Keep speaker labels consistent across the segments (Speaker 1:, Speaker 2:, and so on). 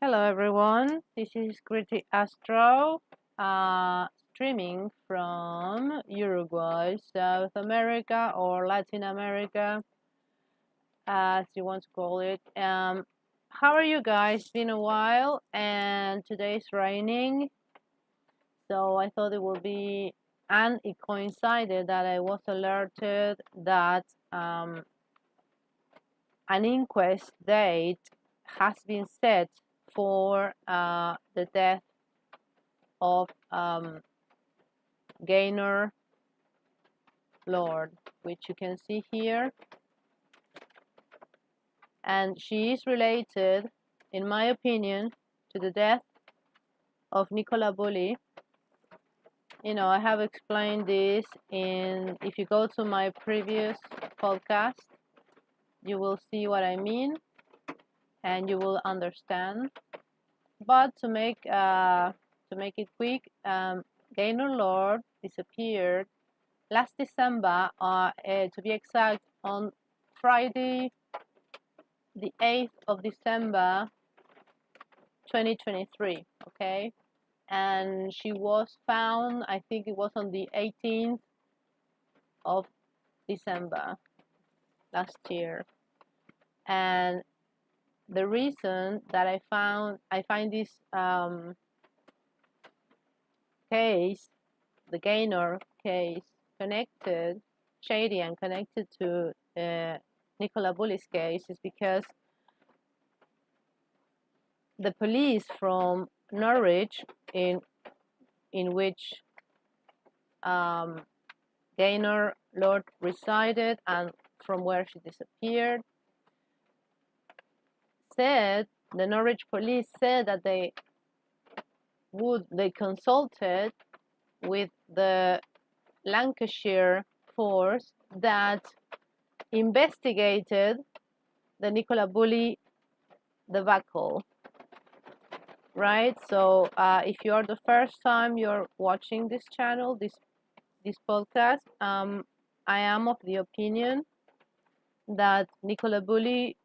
Speaker 1: Hello everyone, this is GrittyAstro, streaming from Uruguay, South America or Latin America, as you want to call it. How are you guys? Been a while, and today it's raining, so I thought it would be, and it coincided that I was alerted that an inquest date has been set for the death of Gaynor Lord, which you can see here. And she is related, in my opinion, to the death of NICOLA Bulley. You know, I have explained this if you go to my previous podcast, you will see what I mean and you will understand. But to make it quick, Gaynor Lord disappeared last December, to be exact, on Friday, the 8th of December, 2023, okay? And she was found, I think it was on the 18th of December last year. And the reason that I find this case, the Gaynor case, shady and connected to NICOLA Bulley's case is because the police from Norwich, in which Gaynor Lord resided and from where she disappeared, the Norwich police said that they consulted with the Lancashire force that investigated the NICOLA Bulley debacle, right? So if you are the first time you're watching this channel, this podcast, I am of the opinion that NICOLA Bulley,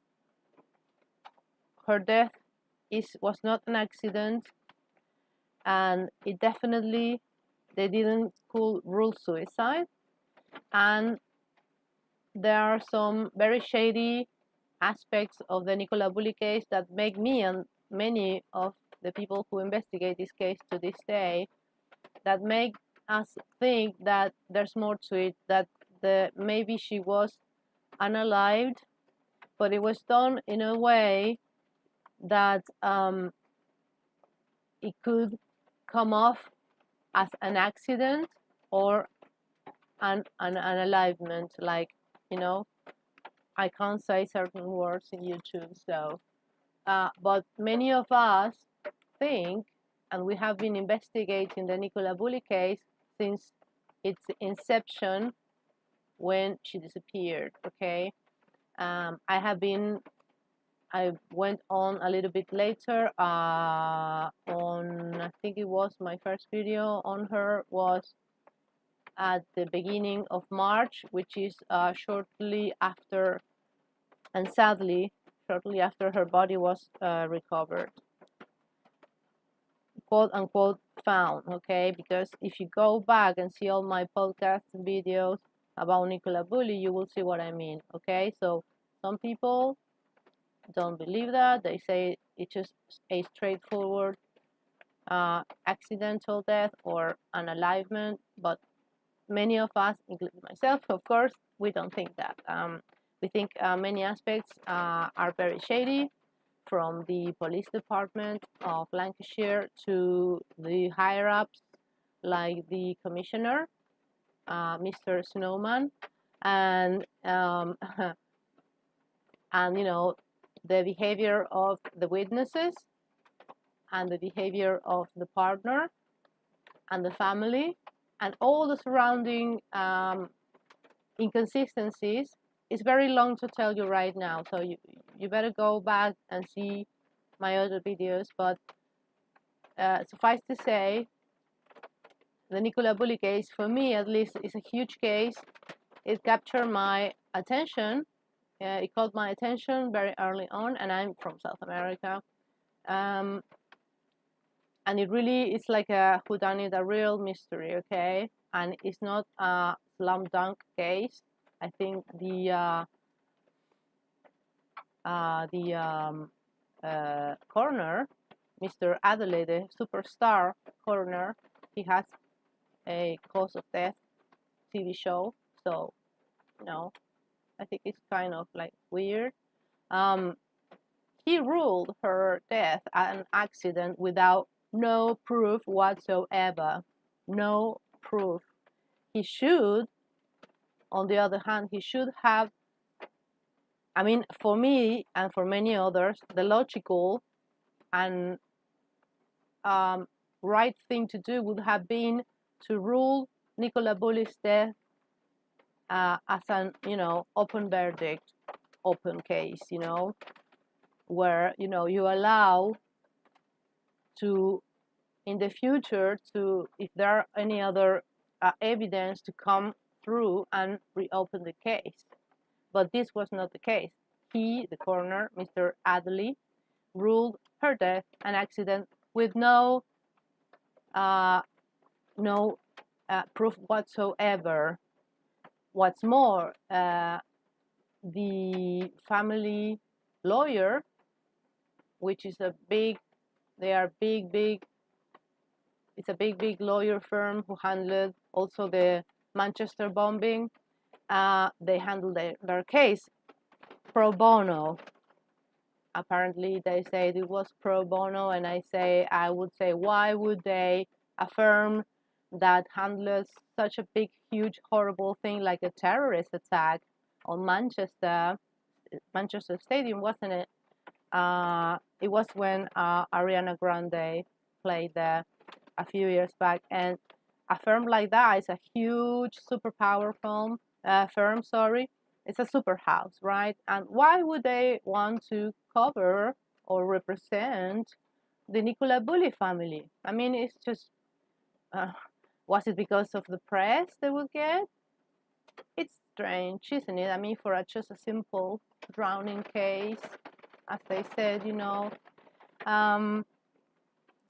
Speaker 1: her death was not an accident, and it definitely, they didn't rule suicide, and there are some very shady aspects of the NICOLA Bulley case that make me and many of the people who investigate this case to this day, that make us think that there's more to it, that maybe she was unalived, but it was done in a way that it could come off as an accident or an alivement. Like, you know, I can't say certain words in YouTube, so but many of us think, and we have been investigating the NICOLA Bulley case since its inception, when she disappeared, okay? I went on a little bit later on, I think it was my first video on her was at the beginning of March, which is shortly after, and sadly, shortly after her body was recovered, quote unquote found, okay? Because if you go back and see all my podcast videos about NICOLA Bulley, you will see what I mean, okay? So some people don't believe that. They say it's just a straightforward accidental death or unalivement, but many of us, including myself, of course, we don't think that. We think many aspects are very shady, from the police department of Lancashire to the higher ups, like the commissioner, Mr. Snowman, and and you know, the behavior of the witnesses and the behavior of the partner and the family and all the surrounding inconsistencies. It's very long to tell you right now, so you better go back and see my other videos, but suffice to say, the NICOLA Bulley case, for me at least, is a huge case. It captured my attention. It caught my attention very early on, and I'm from South America. and it really is like a whodunit, a real mystery, okay? And it's not a slam dunk case. I think the coroner, Mr. Adelaide, the superstar coroner, he has a cause of death TV show, so you know, I think it's kind of like weird. He ruled her death an accident without no proof whatsoever. No proof. He should, on the other hand, he should have, I mean, for me and for many others, the logical and right thing to do would have been to rule NICOLA Bulley's death as an, open verdict, open case, where, you allow to, in the future, to, if there are any other evidence, to come through and reopen the case. But this was not the case. He, the coroner, Mr. Adley, ruled her death an accident with no proof whatsoever. What's more, the family lawyer, which is a big, it's a big lawyer firm who handled also the Manchester bombing. They handled their case pro bono. Apparently, they said it was pro bono, and I would say, why would they, a firm that handles such a big, huge, horrible thing like a terrorist attack on Manchester Stadium, wasn't it? It was when Ariana Grande played there a few years back, and a firm like that is a huge superpower firm. It's a super house, right? And why would they want to cover or represent the NICOLA Bulley family? I mean, it's just, was it because of the press they would get? It's strange, isn't it? I mean, for just a simple drowning case, as they said,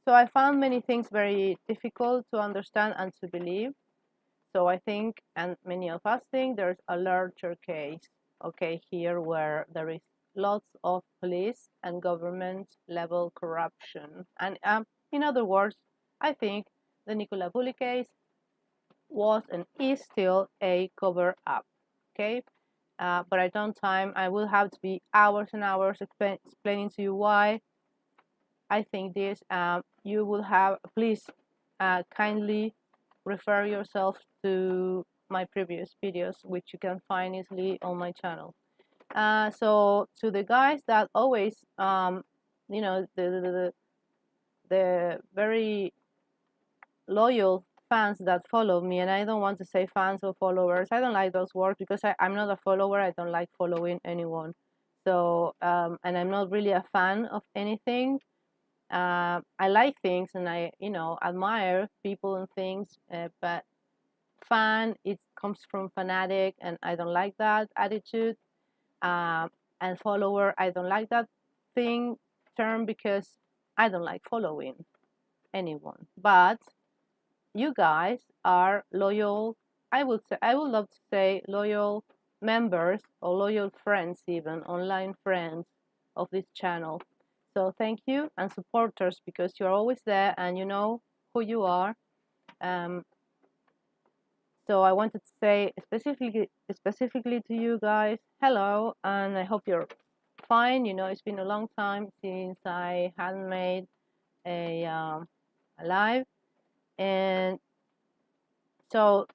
Speaker 1: So I found many things very difficult to understand and to believe. So I think, and many of us think, there's a larger case, okay, here where there is lots of police and government level corruption. And in other words, I think the NICOLA Bulley case was and is still a cover-up, okay? But I don't time. I will have to be hours and hours explaining to you why I think this. You will have, please kindly refer yourself to my previous videos, which you can find easily on my channel. So to the guys that always, the very loyal fans that follow me, and I don't want to say fans or followers. I don't like those words because I'm not a follower. I don't like following anyone. So, and I'm not really a fan of anything. I like things and I, admire people and things, but fan, it comes from fanatic, and I don't like that attitude. And follower, I don't like that term because I don't like following anyone. But you guys are loyal. I would love to say loyal members or loyal friends, even online friends of this channel. So thank you, and supporters, because you're always there and you know who you are. So I wanted to say specifically to you guys, hello, and I hope you're fine. It's been a long time since I hadn't made a live, and so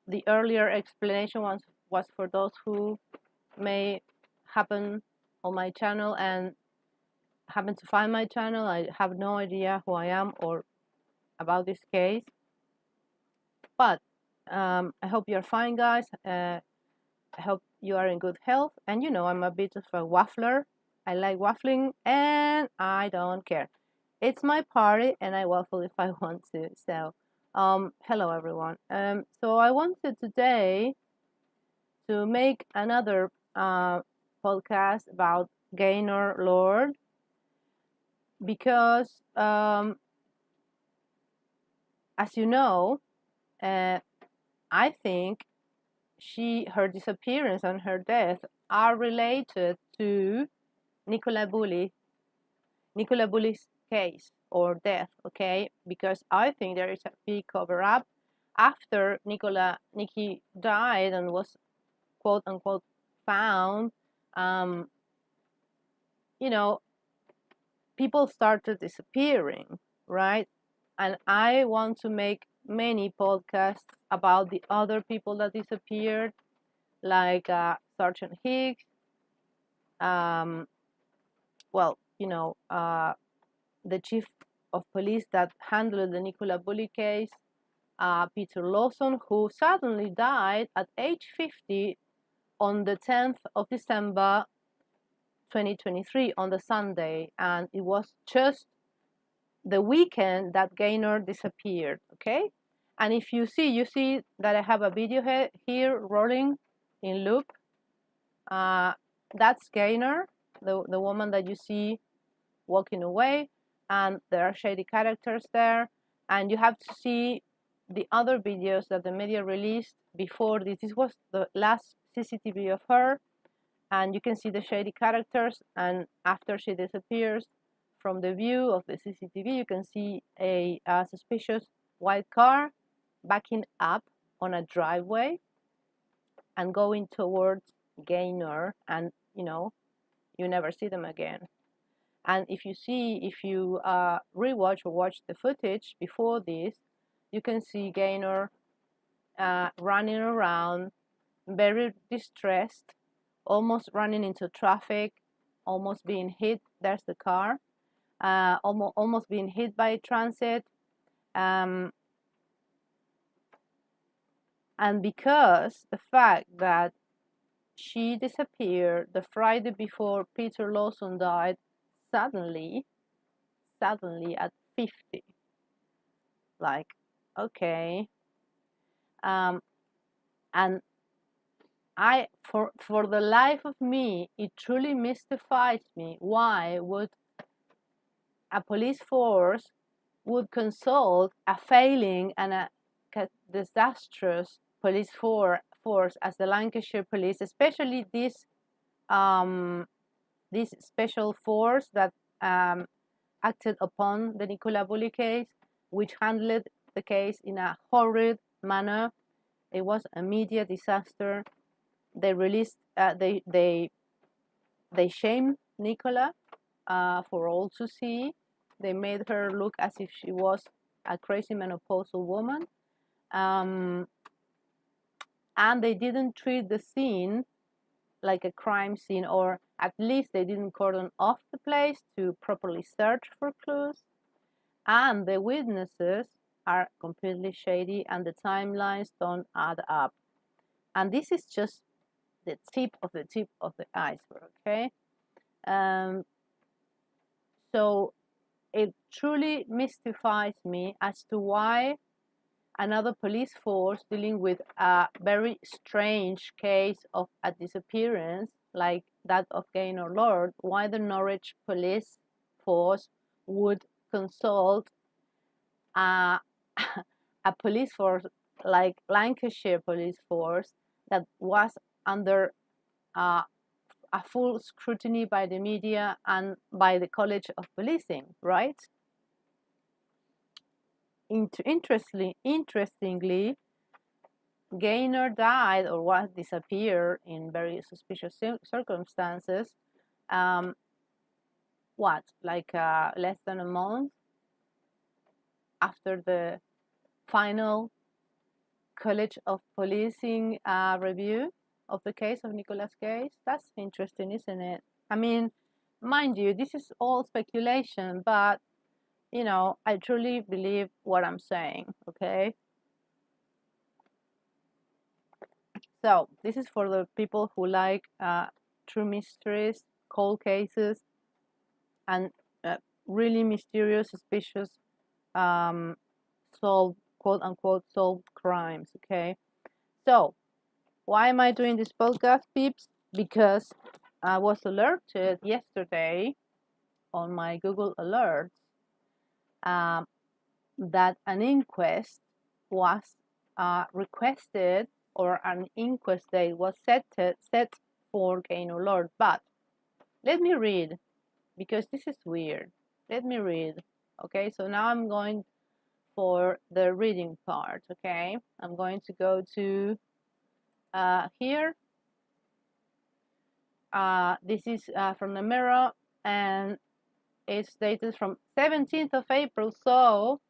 Speaker 1: the earlier explanation was for those who may happen on my channel and happen to find my channel. I have no idea who I am or about this case, but I hope you're fine, guys. I hope you are in good health, and I'm a bit of a waffler. I like waffling and I don't care. It's my party and I waffle if I want to. So hello everyone. So I wanted today to make another podcast about Gaynor Lord. because as you know, I think her disappearance and her death are related to NICOLA Bulley's case or death, okay? Because I think there is a big cover-up after Nikki died and was quote unquote found. You know, people started disappearing, right? And I want to make many podcasts about the other people that disappeared, like Sergeant Higgs. Well, the chief of police that handled the NICOLA Bulley case, Peter Lawson, who suddenly died at age 50 on the 10th of December 2023 on the Sunday, and it was just the weekend that Gaynor disappeared, okay? And if you see that I have a video here rolling in loop. That's Gaynor, the woman that you see walking away, and there are shady characters there. And you have to see the other videos that the media released before this. This was the last CCTV of her, and you can see the shady characters. And after she disappears, from the view of the CCTV, you can see a suspicious white car backing up on a driveway and going towards Gaynor, and you never see them again. And if you rewatch or watch the footage before this, you can see Gaynor running around, very distressed, almost running into traffic, almost being hit. There's the car, almost being hit by transit. And because the fact that she disappeared the Friday before Peter Lawson died, suddenly at 50. Like, okay. And for the life of me, it truly mystifies me. Why would a police force would consult a failing and a disastrous police force as the Lancashire Police, especially this special force that acted upon the NICOLA Bulley case, which handled the case in a horrid manner. It was a media disaster. They released, they shamed NICOLA for all to see. They made her look as if she was a crazy menopausal woman. And they didn't treat the scene like a crime scene, or at least they didn't cordon off the place to properly search for clues. And the witnesses are completely shady, and the timelines don't add up. And this is just the tip of the iceberg, okay? So it truly mystifies me as to why another police force dealing with a very strange case of a disappearance like that of Gaynor Lord, why the Norwich police force would consult a police force like Lancashire police force that was under a full scrutiny by the media and by the College of Policing, right? Interestingly, Gaynor died or was disappeared in very suspicious circumstances. Less than a month after the final College of Policing review of the case of Nicola's case. That's interesting, isn't it? I mean, mind you, this is all speculation, but I truly believe what I'm saying, okay? So this is for the people who like true mysteries, cold cases, and really mysterious, suspicious, solved, quote unquote, solved crimes, okay? So why am I doing this podcast, peeps? Because I was alerted yesterday on my Google Alerts that an inquest was requested, or an inquest date was set for Gaynor Lord. But let me read, because this is weird. Let me read. Okay, so now I'm going for the reading part. Okay, I'm going to go to here. This is from the Mirror, and it's dated from 17th of April, so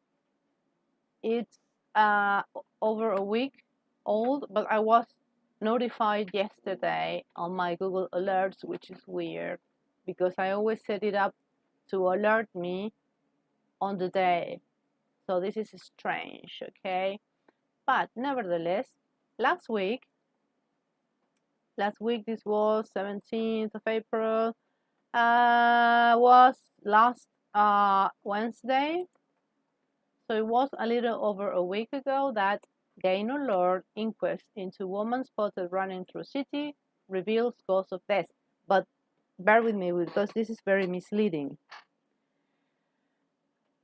Speaker 1: it's over a week old, but I was notified yesterday on my Google Alerts, which is weird because I always set it up to alert me on the day. So this is strange, okay? But nevertheless, last week, this was 17th of April, was last Wednesday. So it was a little over a week ago that Gaynor Lord inquest into woman spotted running through city reveals cause of death. But bear with me because this is very misleading.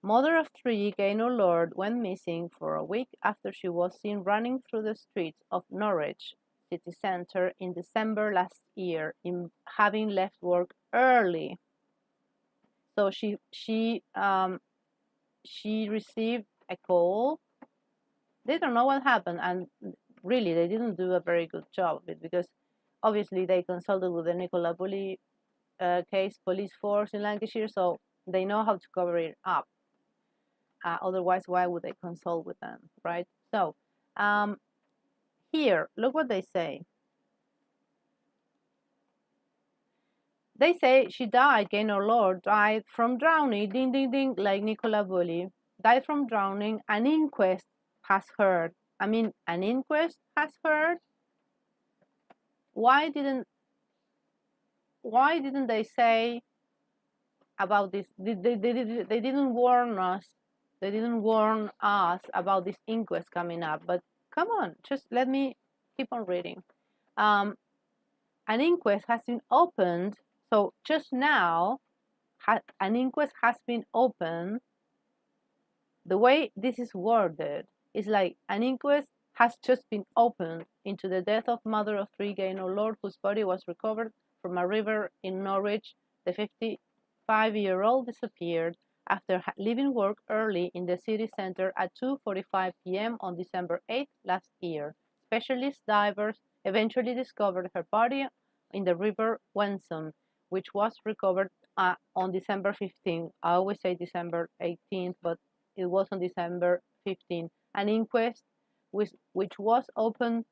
Speaker 1: Mother of three, Gaynor Lord, went missing for a week after she was seen running through the streets of Norwich city centre in December last year, having left work early. So she received a call. They don't know what happened, and really they didn't do a very good job of it, because obviously they consulted with the NICOLA Bulley case police force in Lancashire, so they know how to cover it up. Otherwise, why would they consult with them, right? So here, look what they say. They say she died, Gaynor Lord died from drowning, ding, ding, ding, like NICOLA Bulley. Died from drowning, an inquest has heard. I mean, an inquest has heard? Why didn't they say about this? They didn't warn us. They didn't warn us about this inquest coming up. But come on, just let me keep on reading. An inquest has been opened. So just now, an inquest has been opened. The way this is worded is like an inquest has just been opened into the death of mother of three, Gaynor Lord, whose body was recovered from a river in Norwich. The 55-year-old disappeared after leaving work early in the city centre at 2:45 p.m. on December 8th last year. Specialist divers eventually discovered her body in the river Wensum, which was recovered on December 15th. I always say December 18th, but it was on December 15th. An inquest which was opened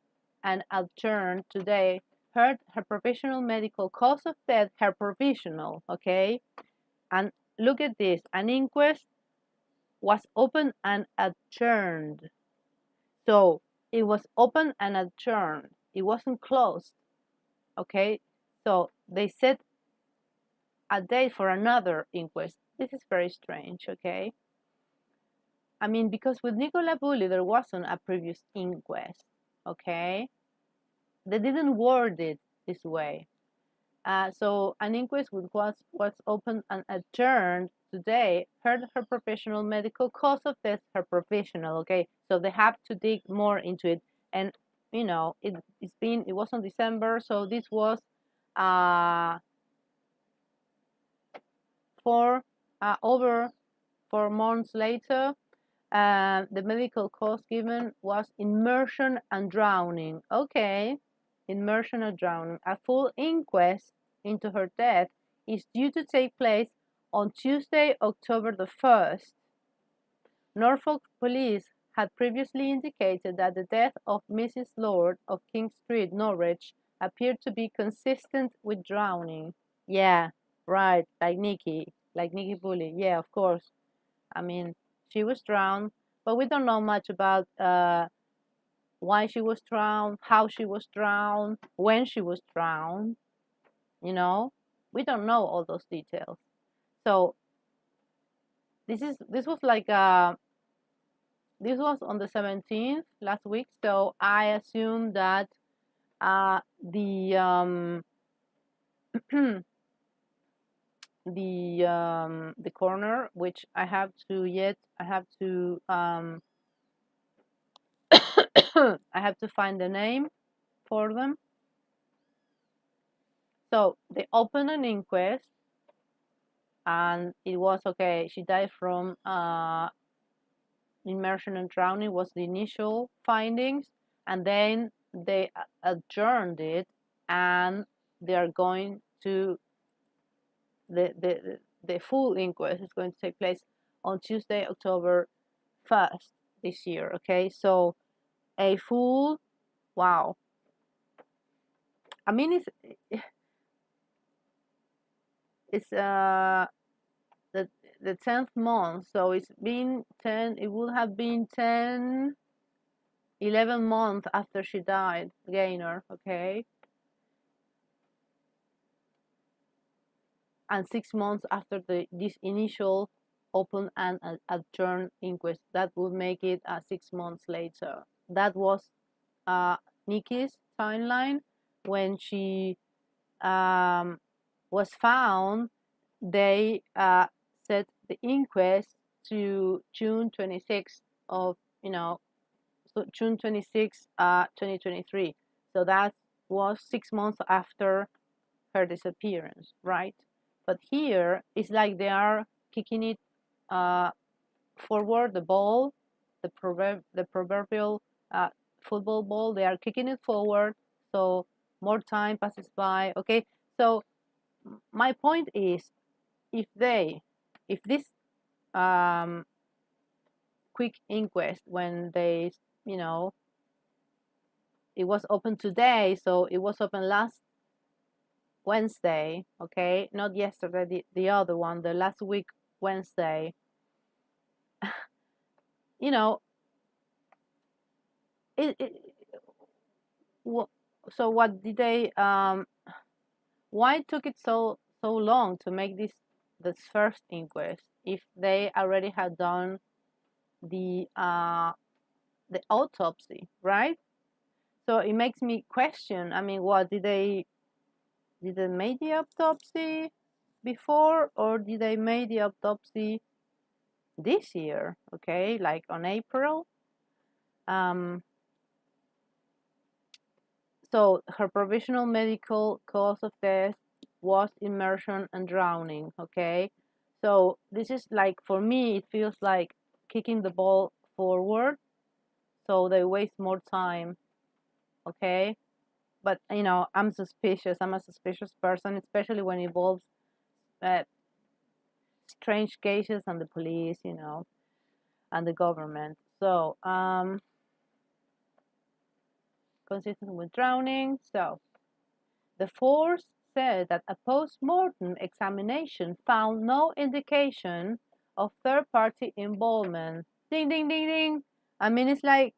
Speaker 1: and adjourned today heard her provisional medical cause of death, her provisional, okay? And look at this, an inquest was opened and adjourned. So it was open and adjourned. It wasn't closed, okay? So they set a date for another inquest. This is very strange, okay? I mean, because with NICOLA Bulley, there wasn't a previous inquest, okay? They didn't word it this way. So an inquest was opened and adjourned today heard her professional medical cause of death, her professional, okay? So they have to dig more into it. And, you know, it was on December, so this was over 4 months later. The medical cause given was immersion and drowning. Okay, immersion and drowning. A full inquest into her death is due to take place on Tuesday, October the 1st. Norfolk police had previously indicated that the death of Mrs. Lord of King Street, Norwich, appeared to be consistent with drowning. Yeah, right, like Nikki Bulley. Yeah, of course. I mean, she was drowned, but we don't know much about why she was drowned, how she was drowned, when she was drowned. You know, we don't know all those details. So this was like this was on the 17th last week. So I assume that the the corner, which I have to I have to find the name for them. So they opened an inquest, and it was okay. She died from immersion and drowning was the initial findings, and then they adjourned it, and they are going to the full inquest is going to take place on Tuesday, October 1st this year. Okay, so a full, wow. I mean, it's the 10th month, so it's been 10. It would have been 11 months after she died, Gaynor. Okay, and 6 months after this initial open and adjourned inquest. That would make it 6 months later. That was Nikki's timeline. When she was found, they set the inquest to June 26th of, so June 26th, 2023. So that was 6 months after her disappearance, right? But here it's like they are kicking it forward, the ball, the proverbial football ball. They are kicking it forward, so more time passes by. Okay, so my point is, if this quick inquest, when they, it was open today, so it was open last Wednesday, okay, not yesterday, the other one, the last week Wednesday. you know it, so what did they why took it so long to make this first inquest if they already had done the autopsy, right? So it makes me question, I mean, what did they make the autopsy before, or did they make the autopsy this year, okay, like on April? So her provisional medical cause of death was immersion and drowning, okay? So this is like, for me, it feels like kicking the ball forward, so they waste more time, okay? But, I'm suspicious. I'm a suspicious person, especially when it involves strange cases and the police, and the government. So, consistent with drowning. So, the force said that a post-mortem examination found no indication of third-party involvement. Ding, ding, ding, ding. I mean, it's like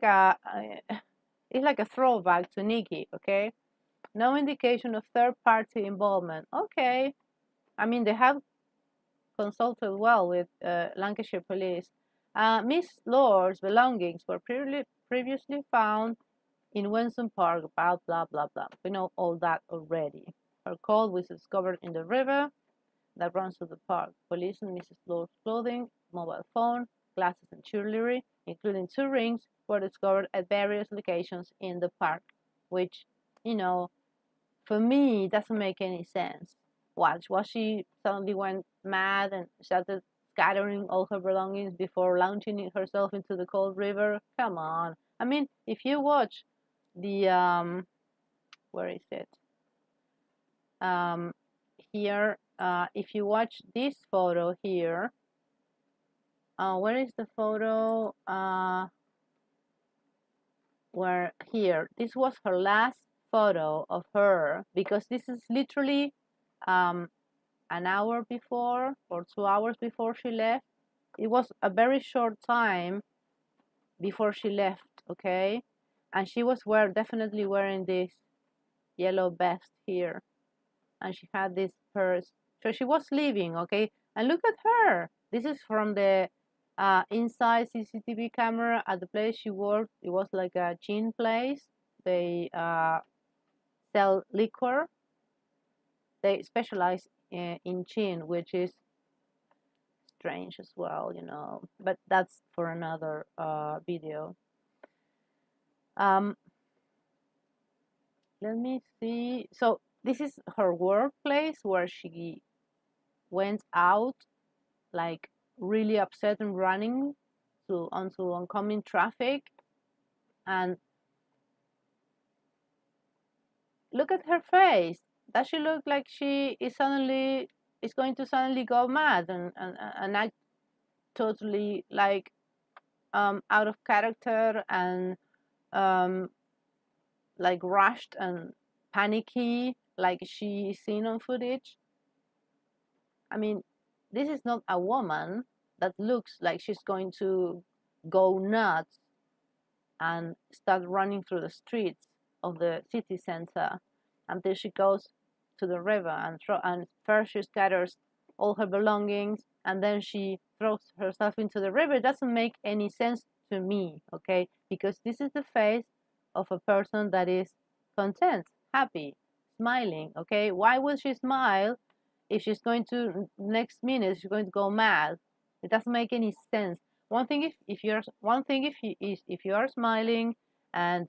Speaker 1: a throwback to Nikki, okay? No indication of third-party involvement. Okay. I mean, they have consulted well with Lancashire Police. Miss Lord's belongings were previously found in Wensum Park, blah, blah, blah, blah. We know all that already. Her coat was discovered in the river that runs through the park. Police and Mrs. Lord's clothing, mobile phone, glasses and jewelry, including 2 rings, were discovered at various locations in the park, which, for me, doesn't make any sense. Was she suddenly went mad and started scattering all her belongings before launching herself into the cold river? Come on. I mean, if you watch the where is it? Here, if you watch this photo here, where is the photo? Where here? This was her last photo of her, because this is literally an hour before or 2 hours before she left. It was a very short time before she left, okay? And she was definitely wearing this yellow vest here, and she had this purse. So she was leaving, okay? And look at her. This is from the inside CCTV camera at the place she worked. It was like a gin place. They sell liquor. They specialize in chin, which is strange as well, you know, but that's for another video. Let me see. So this is her workplace where she went out like really upset and running onto oncoming traffic. And look at her face. Does she look like she is going to suddenly go mad and act totally like out of character and like rushed and panicky like she is seen on footage? I mean, this is not a woman that looks like she's going to go nuts and start running through the streets of the city center until she goes to the river and first she scatters all her belongings and then she throws herself into the river. It doesn't make any sense to me, okay? Because this is the face of a person that is content, happy, smiling, okay? Why would she smile if she's going to next minute she's going to go mad? It doesn't make any sense. One thing if you are smiling and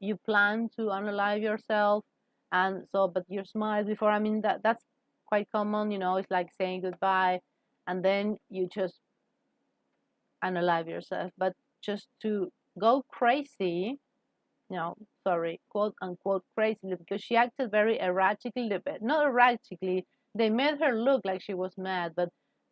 Speaker 1: you plan to unalive yourself, and so but you smile before, I mean that's quite common, you know. It's like saying goodbye and then you just unalive yourself. But just to go crazy, you know, sorry, quote unquote crazy, because she acted very erratically, but not erratically, they made her look like she was mad, but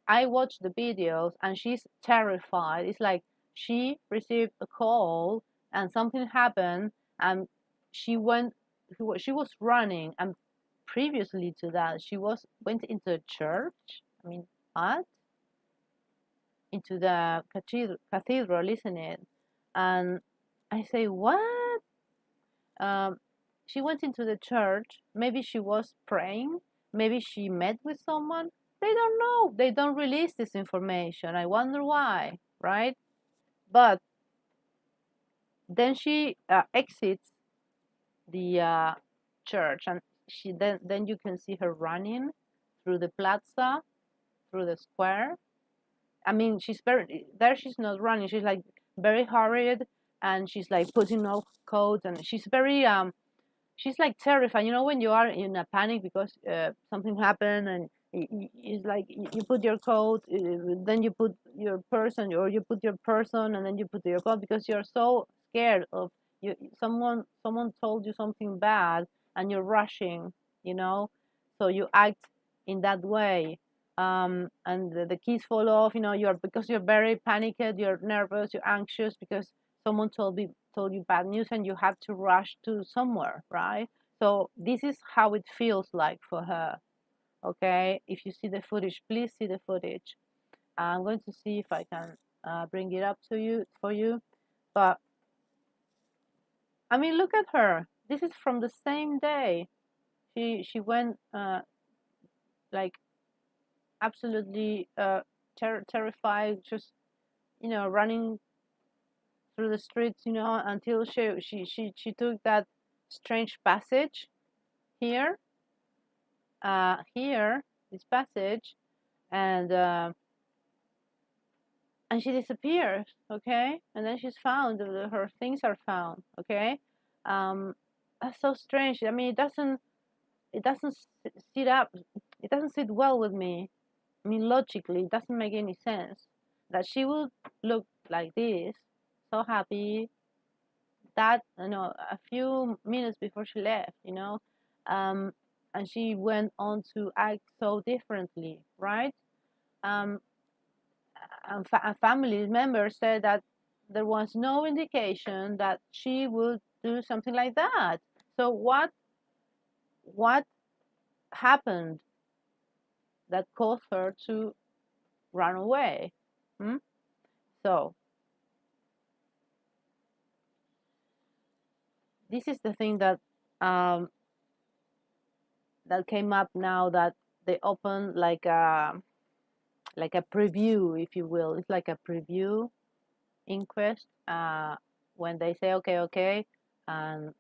Speaker 1: I watched the videos and she's terrified. It's like she received a call and something happened and she was running, and previously to that she went into a church. I mean, what? Into the cathedral, isn't it? And I say, what? Um, she went into the church. Maybe she was praying. Maybe she met with someone. They don't know. They don't release this information. I wonder why, right? But then she exits the church, and then you can see her running through the plaza, through the square. I mean, she's not running. She's like very hurried, and she's like putting off coats, and she's very she's like terrified. You know, when you are in a panic because something happened, and it's like you put your coat, then you put your person, or you put your person, and then you put your coat because you're so scared of you. Someone told you something bad, and you're rushing. You know, so you act in that way. And the keys fall off. You know, because you're very panicked, you're nervous, you're anxious because someone told you bad news and you have to rush to somewhere, right? So this is how it feels like for her. Okay, if you see the footage, please see the footage. I'm going to see if I can bring it up to you for you. But I mean, look at her. This is from the same day. She went like absolutely terrified, just running through the streets, until she took that strange passage here, this passage, and she disappears, okay, and then she's found. Her things are found, okay. That's so strange. I mean, it doesn't sit up. It doesn't sit well with me. I mean, logically, it doesn't make any sense that she would look like this, so happy, that a few minutes before she left, and she went on to act so differently, right? And a family member said that there was no indication that she would do something like that. So what happened that caused her to run away? So this is the thing that that came up now that they opened like a preview, if you will. It's like a preview inquest when they say okay, and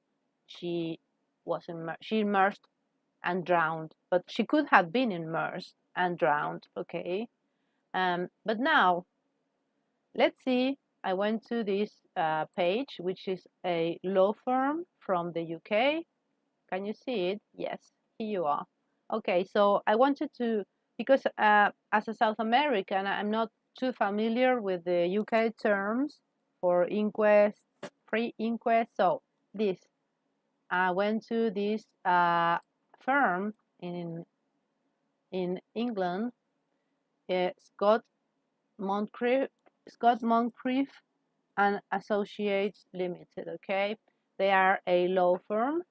Speaker 1: she was she immersed and drowned, but she could have been immersed and drowned, okay? But now, let's see, I went to this page, which is a law firm from the UK. Can you see it? Yes, here you are. Okay, so I wanted to, because as a South American, I'm not too familiar with the UK terms for inquest, pre-inquest. So this, I went to this firm in England, Scott Moncrief and Associates Limited. Okay, they are a law firm,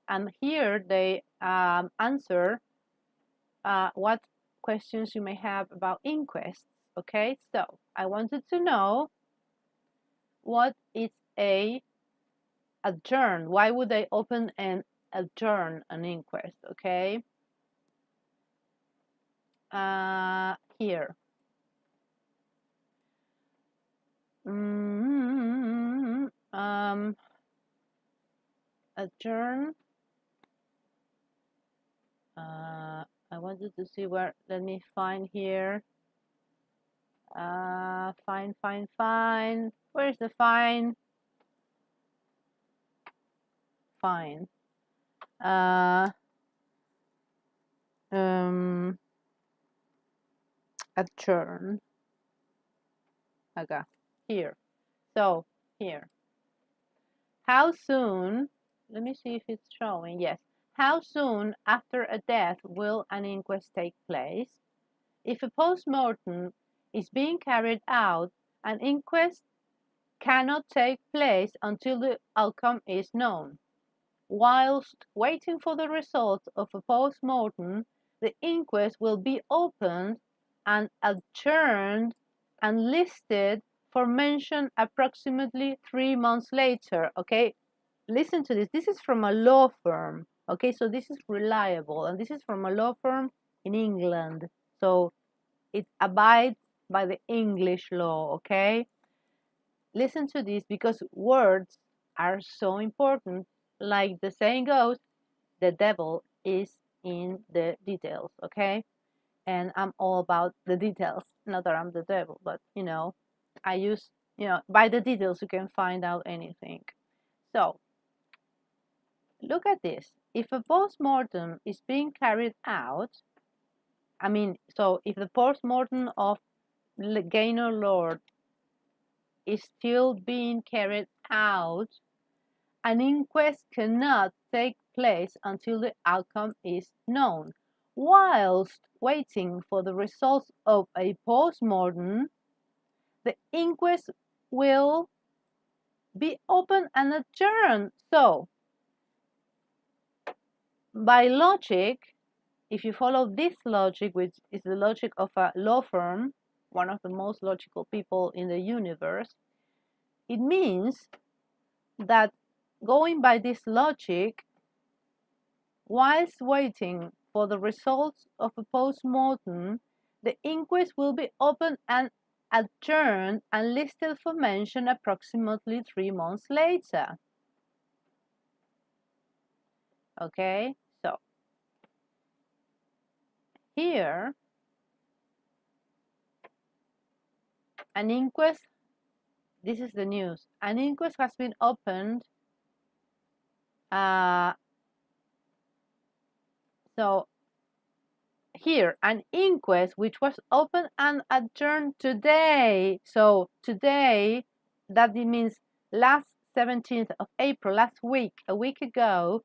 Speaker 1: and here they answer what questions you may have about inquests. Okay, so I wanted to know what is a adjourn. Why would they open and adjourn an inquest? Okay, here. Adjourn. I wanted to see where. Let me find here. Fine. Where's the fine? Fine. Adjourn. Okay, here. So here. How soon? Let me see if it's showing. Yes. How soon after a death will an inquest take place? If a post-mortem is being carried out, an inquest cannot take place until the outcome is known. Whilst waiting for the results of a post-mortem, the inquest will be opened and adjourned and listed for mention approximately 3 months later. Okay, listen to this. This is from a law firm. Okay, so this is reliable, and this is from a law firm in England. So it abides by the English law. Okay, listen to this because words are so important. Like the saying goes, the devil is in the details. Okay, and I'm all about the details. Not that I'm the devil, but you know, I use, you know, by the details you can find out anything. So look at this. If a post-mortem is being carried out, I mean, so if the post-mortem of Gaynor Lord is still being carried out, an inquest cannot take place until the outcome is known. Whilst waiting for the results of a post-mortem, the inquest will be open and adjourned. So, by logic, if you follow this logic, which is the logic of a law firm, one of the most logical people in the universe, it means that going by this logic, whilst waiting for the results of a post-mortem, the inquest will be open and adjourned and listed for mention approximately 3 months later. Okay, so here, an inquest, this is the news, an inquest has been opened. So here, an inquest which was open and adjourned today. So today, that means last 17th of April, last week, a week ago,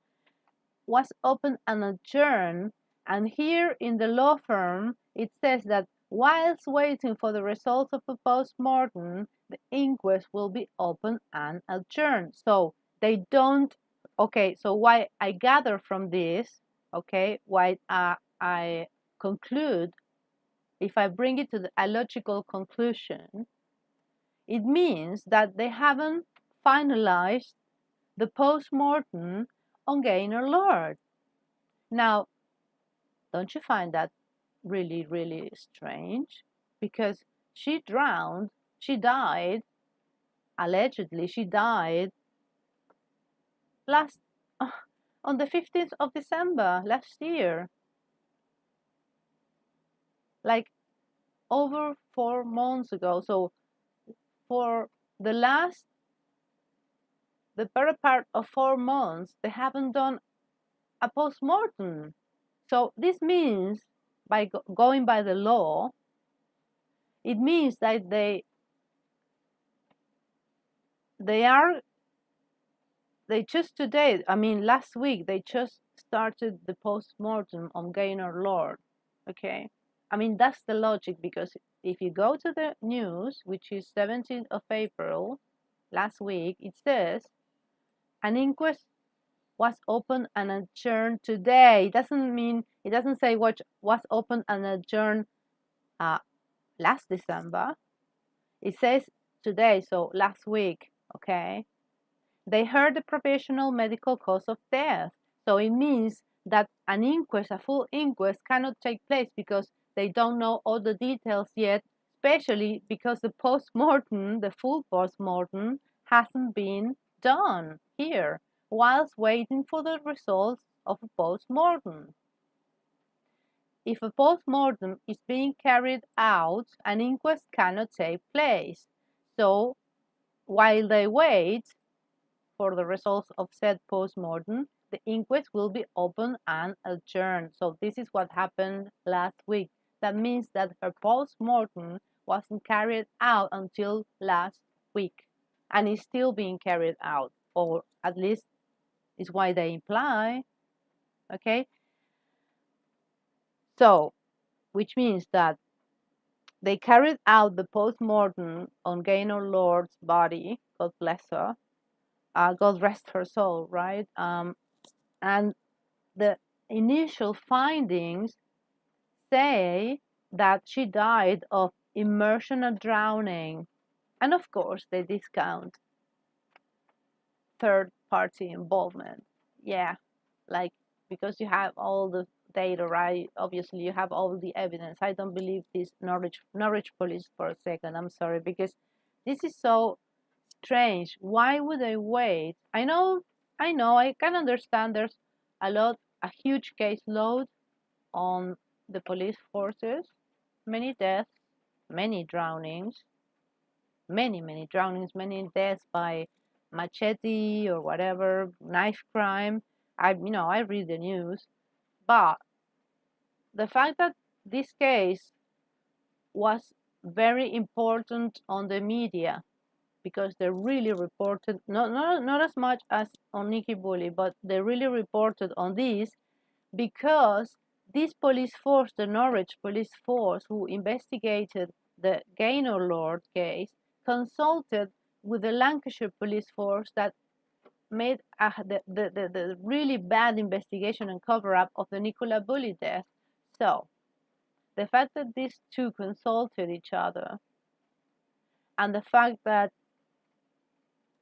Speaker 1: was open and adjourned. And here in the law firm, it says that whilst waiting for the results of a post-mortem, the inquest will be open and adjourned. So they don't, okay, so what I gather from this, okay, what I conclude, if I bring it to a logical conclusion, it means that they haven't finalized the post-mortem on Gaynor Lord. Now, don't you find that really, really strange? Because she drowned, she died, allegedly, she died last, on the 15th of December last year, like over 4 months ago. So for the better part of 4 months, they haven't done a post-mortem. So this means, by going by the law, it means that they just today, I mean last week, they just started the post-mortem on Gaynor Lord. Okay, I mean that's the logic, because if you go to the news, which is 17th of April last week, it says an inquest was open and adjourned today. It doesn't say what was open and adjourned last December. It says today, so last week. Okay, they heard the provisional medical cause of death. So it means that an inquest, a full inquest, cannot take place because they don't know all the details yet, especially because the post-mortem, the full post-mortem, hasn't been done here, whilst waiting for the results of a post-mortem. If a post-mortem is being carried out, an inquest cannot take place. So while they wait for the results of said post-mortem, the inquest will be open and adjourned. So this is what happened last week. That means that her post-mortem wasn't carried out until last week, and is still being carried out, or at least is why they imply. Okay, so which means that they carried out the post-mortem on Gaynor Lord's body, God bless her, God rest her soul, right? And the initial findings say that she died of immersion and drowning. And of course, they discount third-party involvement. Yeah, like, because you have all the data, right? Obviously, you have all the evidence. I don't believe this Norwich police for a second. I'm sorry, because this is so strange. Why would they wait? I know, I can understand there's a huge caseload on the police forces, many deaths, many drownings, many drownings, many deaths by machete or whatever, knife crime. I read the news, but the fact that this case was very important on the media, because they really reported, not as much as on Nikki Bully, but they really reported on this, because this police force, the Norwich police force, who investigated the Gaynor Lord case, consulted with the Lancashire police force that made the really bad investigation and cover-up of the NICOLA Bullley death. So the fact that these two consulted each other, and the fact that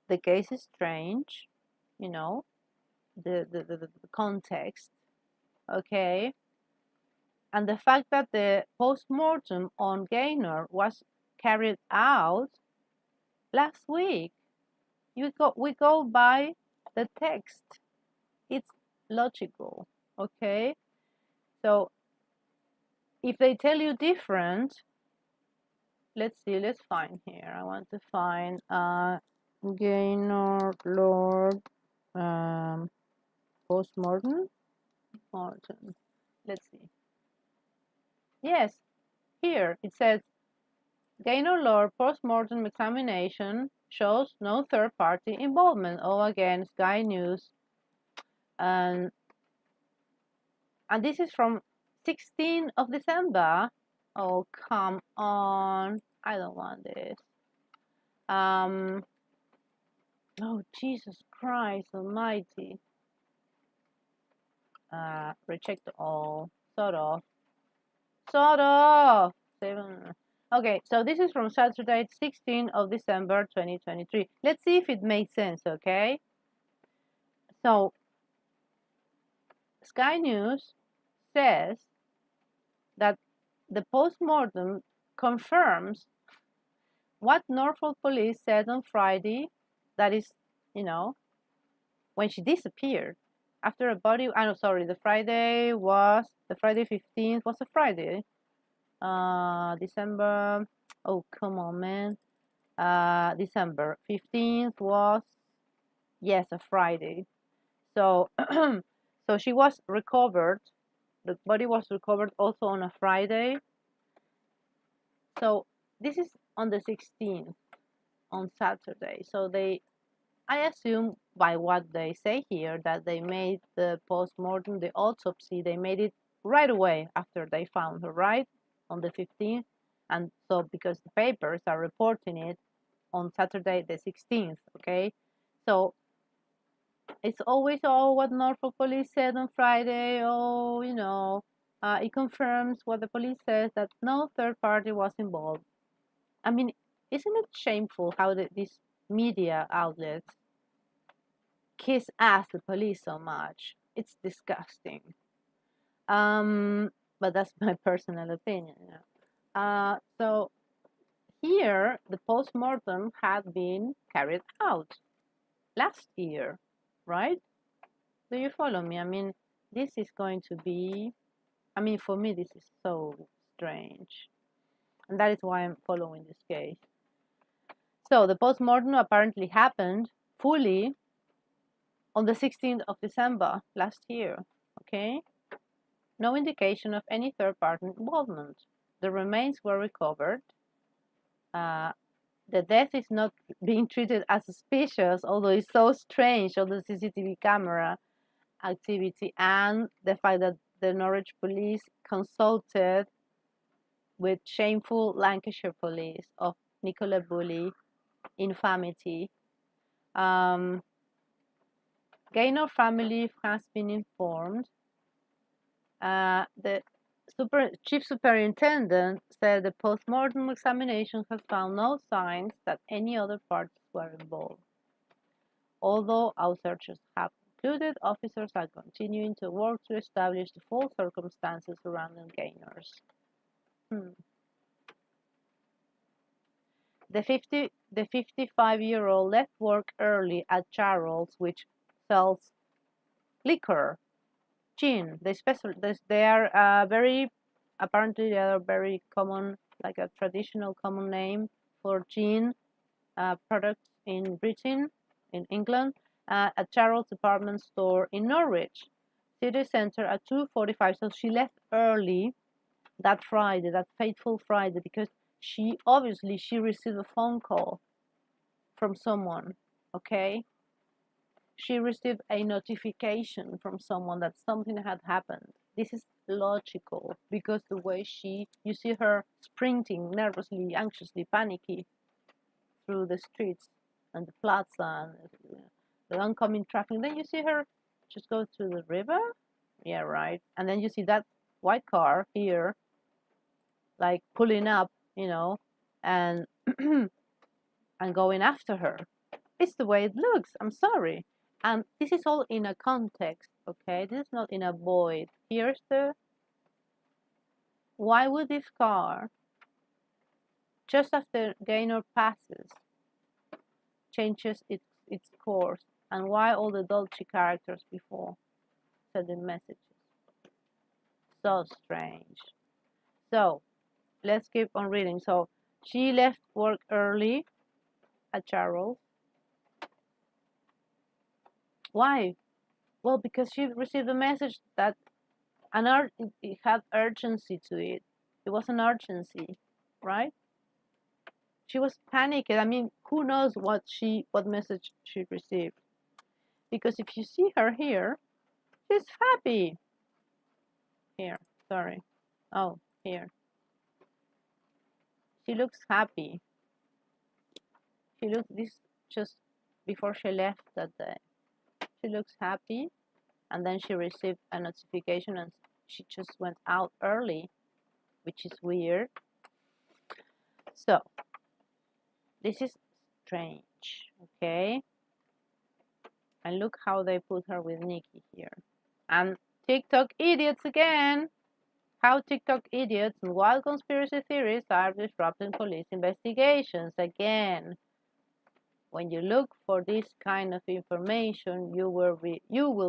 Speaker 1: the case is strange, the context, okay, and the fact that the post-mortem on Gaynor was carried out last week. We go by the text. It's logical, okay? So if they tell you different, let's see, let's find here. I want to find Gaynor Lord post-mortem. Let's see. Yes, here it says Gaynor Lord post-mortem examination shows no third-party involvement. Oh, again, Sky News. And this is from 16th of December. Oh, come on. I don't want this. Oh, Jesus Christ almighty. Reject all. Sort of. Okay, so this is from Saturday, 16th of December, 2023. Let's see if it makes sense, okay? So, Sky News says that the post-mortem confirms what Norfolk police said on Friday, that is, when she disappeared. after a body, no, sorry, the Friday 15th was a Friday. December, oh, come on, man. December 15th was, yes, a Friday. So, so she was recovered. The body was recovered also on a Friday. So this is on the 16th, on Saturday. So I assume by what they say here that they made the post-mortem, the autopsy, they made it right away after they found her, right? On the 15th. And so because the papers are reporting it on Saturday the 16th, okay? So it's always, oh, what Norfolk police said on Friday, oh, you know, it confirms what the police says, that no third party was involved. I mean, isn't it shameful how these media outlets kiss ass the police so much? It's disgusting. But that's my personal opinion. You know? So here, the post-mortem had been carried out last year, right? Do you follow me? I mean, this is going to be, I mean, for me, this is so strange. And that is why I'm following this case. So the post-mortem apparently happened fully on the 16th of December last year, okay? No indication of any third-party involvement. The remains were recovered. The death is not being treated as suspicious, although it's so strange, all the CCTV camera activity and the fact that the Norwich police consulted with shameful Lancashire police of NICOLA Bulley infamity. Gaynor family has been informed. The chief superintendent said the post-mortem examination has found no signs that any other parties were involved. Although our searchers have concluded, officers are continuing to work to establish the full circumstances surrounding Gaynors. The 55-year-old left work early at Charles, which sells liquor, gin. They are very, apparently they are very common, like a traditional common name for gin products in Britain, in England, at Charles department store in Norwich city center at 2:45. So she left early that Friday, that fateful Friday, because she received a phone call from someone, okay? She received a notification from someone that something had happened. This is logical because the way you see her sprinting nervously, anxiously, panicky through the streets and the plaza and the oncoming traffic. Then you see her just go to the river. Yeah, right. And then you see that white car here, like pulling up, you know, and and going after her. It's the way it looks. I'm sorry. And this is all in a context, okay? This is not in a void. Here's why would this car, just after Gaynor passes, changes its course, and why all the Dolce characters before sending messages? So strange. So let's keep on reading. So she left work early at Charles. Why? Well, because she received a message that it had urgency to it. It was an urgency, right? She was panicked. I mean, who knows what message she received? Because if you see her here, she's happy. Here, sorry. Oh, here. She looks happy. She looks this just before she left that day. She looks happy, and then she received a notification and she just went out early, which is weird. So this is strange, okay? And look how they put her with Nikki here. And TikTok idiots again. How TikTok idiots and wild conspiracy theories are disrupting police investigations again. when you look for this kind of information, you will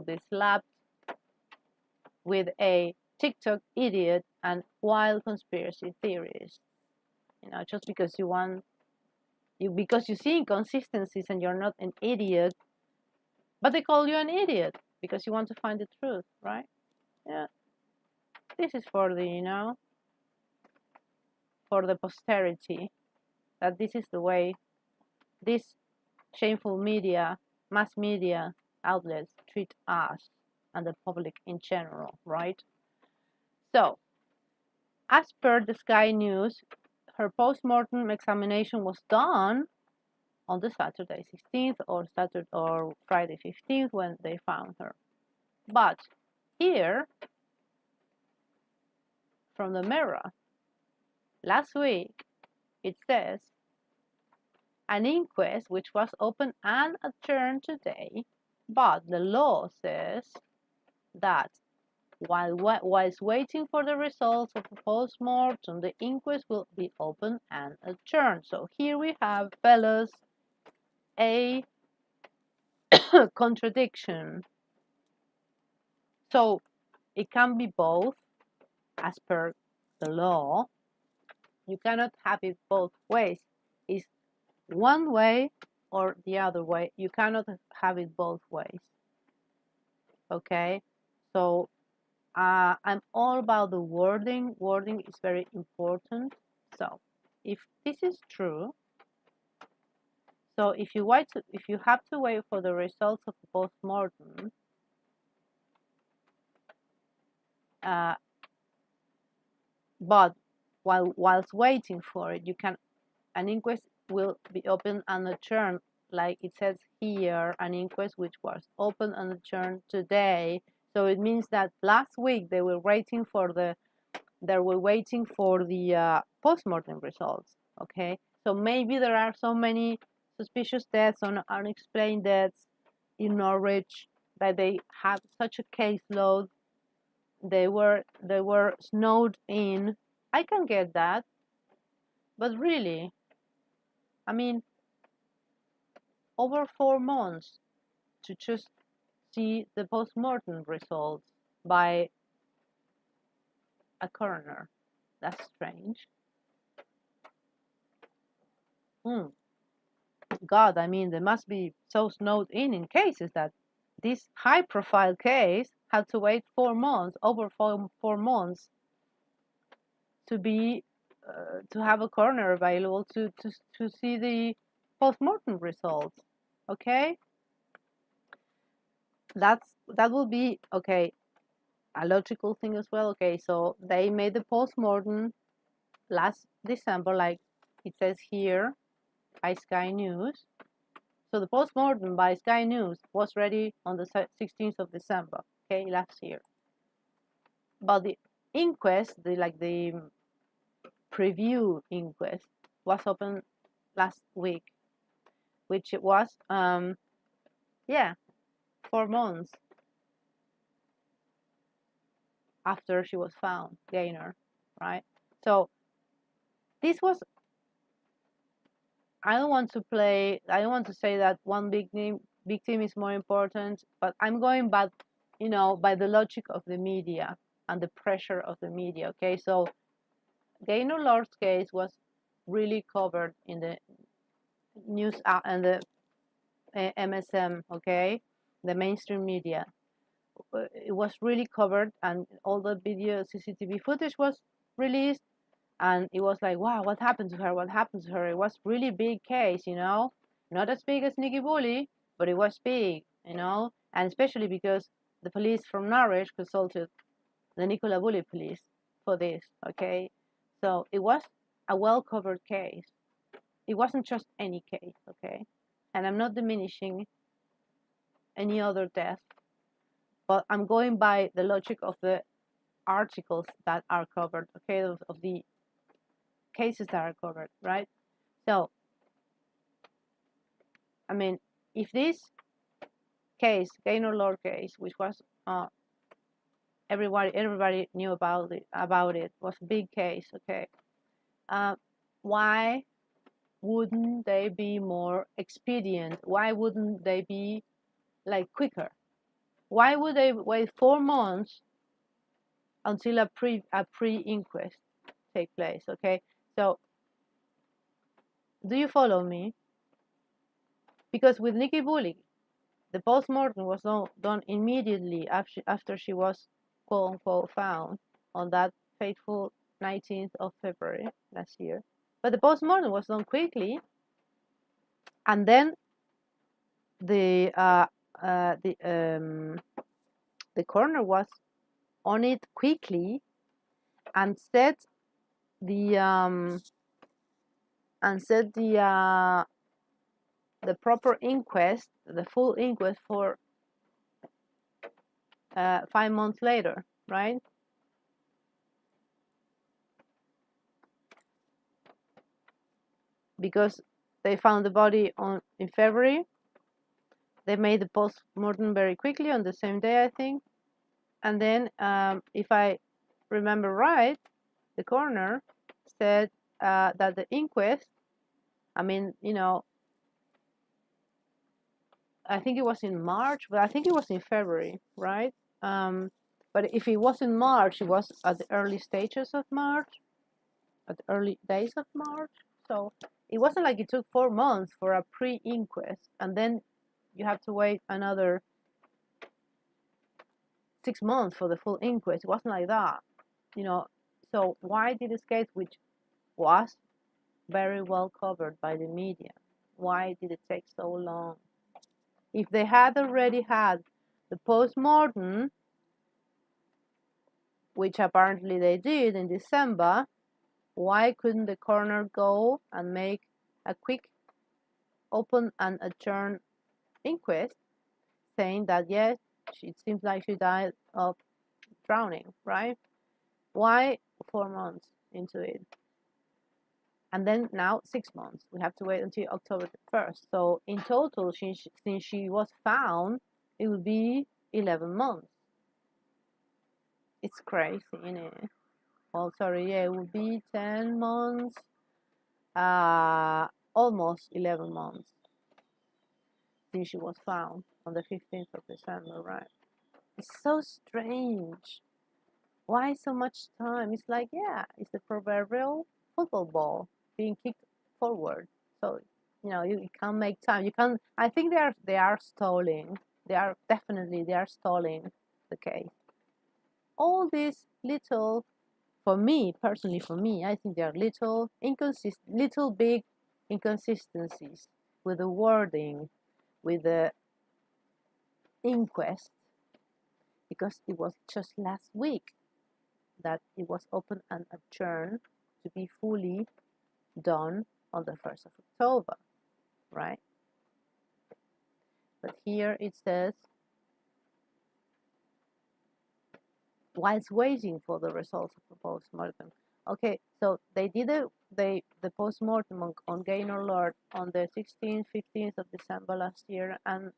Speaker 1: be slapped with a TikTok idiot and wild conspiracy theories. You know, just because because you see inconsistencies and you're not an idiot, but they call you an idiot because you want to find the truth, right? Yeah. This is for the, for the posterity, that this is the way these shameful media, mass media outlets treat us and the public in general, right? So, as per the Sky News, her post-mortem examination was done on the Saturday 16th or Friday 15th when they found her. But here, from the Mirror, last week, it says an inquest which was open and adjourned today, but the law says that whilst waiting for the results of the post-mortem, the inquest will be open and adjourned. So here we have, fellas, a contradiction. So it can be both as per the law. You cannot have it both ways. It's one way or the other way. You cannot have it both ways. Okay? So I'm all about the wording. Wording is very important. So if this is true, so if you have to wait for the results of the post-mortem, but whilst waiting for it, an inquest will be open and adjourned, like it says here, an inquest which was open and adjourned today. So it means that last week they were waiting for the post-mortem results. Okay, so maybe there are so many suspicious deaths or unexplained deaths in Norwich that they have such a caseload. They were snowed in. I can get that, but really, I mean, over 4 months to just see the post-mortem results by a coroner. That's strange. God, I mean, they must be so snowed in cases that this high-profile case had to wait 4 months, over 4 months, to be to have a coroner available to see the post-mortem results. Okay, that will be okay. A logical thing as well. Okay, so they made the post-mortem last December, like it says here by Sky News. So the post-mortem by Sky News was ready on the 16th of December, okay, last year. But the inquest, the preview inquest, was open last week, which it was, 4 months after she was found, Gaynor, right? So this was, I don't want to say that one victim is more important, but I'm going by, by the logic of the media and the pressure of the media, okay? So Gaynor Lord's case was really covered in the news and the MSM, okay? The mainstream media. It was really covered, and all the video CCTV footage was released, and it was like, wow, what happened to her? What happened to her? It was really big case, not as big as Nicky Bully, but it was big, and especially because the police from Norwich consulted the NICOLA Bully police for this, okay? So it was a well-covered case. It wasn't just any case, okay? And I'm not diminishing any other death, but I'm going by the logic of the articles that are covered, okay, of the cases that are covered, right? So, I mean, if this case, Gaynor Lord case, which was everybody knew about it, was a big case, okay? Why wouldn't they be more expedient? Why wouldn't they be like quicker? Why would they wait 4 months until a pre-inquest take place? Okay, so do you follow me? Because with Nikki Bully, the post-mortem was done immediately after she was quote-unquote found on that fateful 19th of February last year. But the post-mortem was done quickly, and then the coroner was on it quickly and set the proper inquest, the full inquest for 5 months later, right? Because they found the body in February. They made the post-mortem very quickly on the same day, I think. And then, if I remember right, the coroner said that the inquest, I mean, you know, I think it was in March, but I think it was in February, right? But if it was in March, it was at the early stages of March, at the early days of March. So it wasn't like it took 4 months for a pre-inquest, and then you have to wait another 6 months for the full inquest. It wasn't like that, you know. So why did this case, which was very well covered by the media, why did it take so long? If they had already had the post-mortem, which apparently they did in December, why couldn't the coroner go and make a quick open and adjourn inquest saying that yes, it seems like she died of drowning, right? Why 4 months into it? And then now 6 months. We have to wait until October 1st. So in total, since she was found, it will be 11 months. It's crazy, isn't it? Well, sorry, yeah, it will be 10 months, almost 11 months since she was found on the 15th of December, right? It's so strange. Why so much time? It's like, yeah, it's the proverbial football ball being kicked forward. So, you know, you can't make time. You can't. I think they are stalling. They are stalling the case. All these little, for me personally, I think they are little big inconsistencies with the wording, with the inquest, because it was just last week that it was open and adjourned to be fully done on the 1st of October, right? But here it says, whilst waiting for the results of the post-mortem. Okay, so they did the post-mortem on Gaynor Lord on the 16th, 15th of December last year, and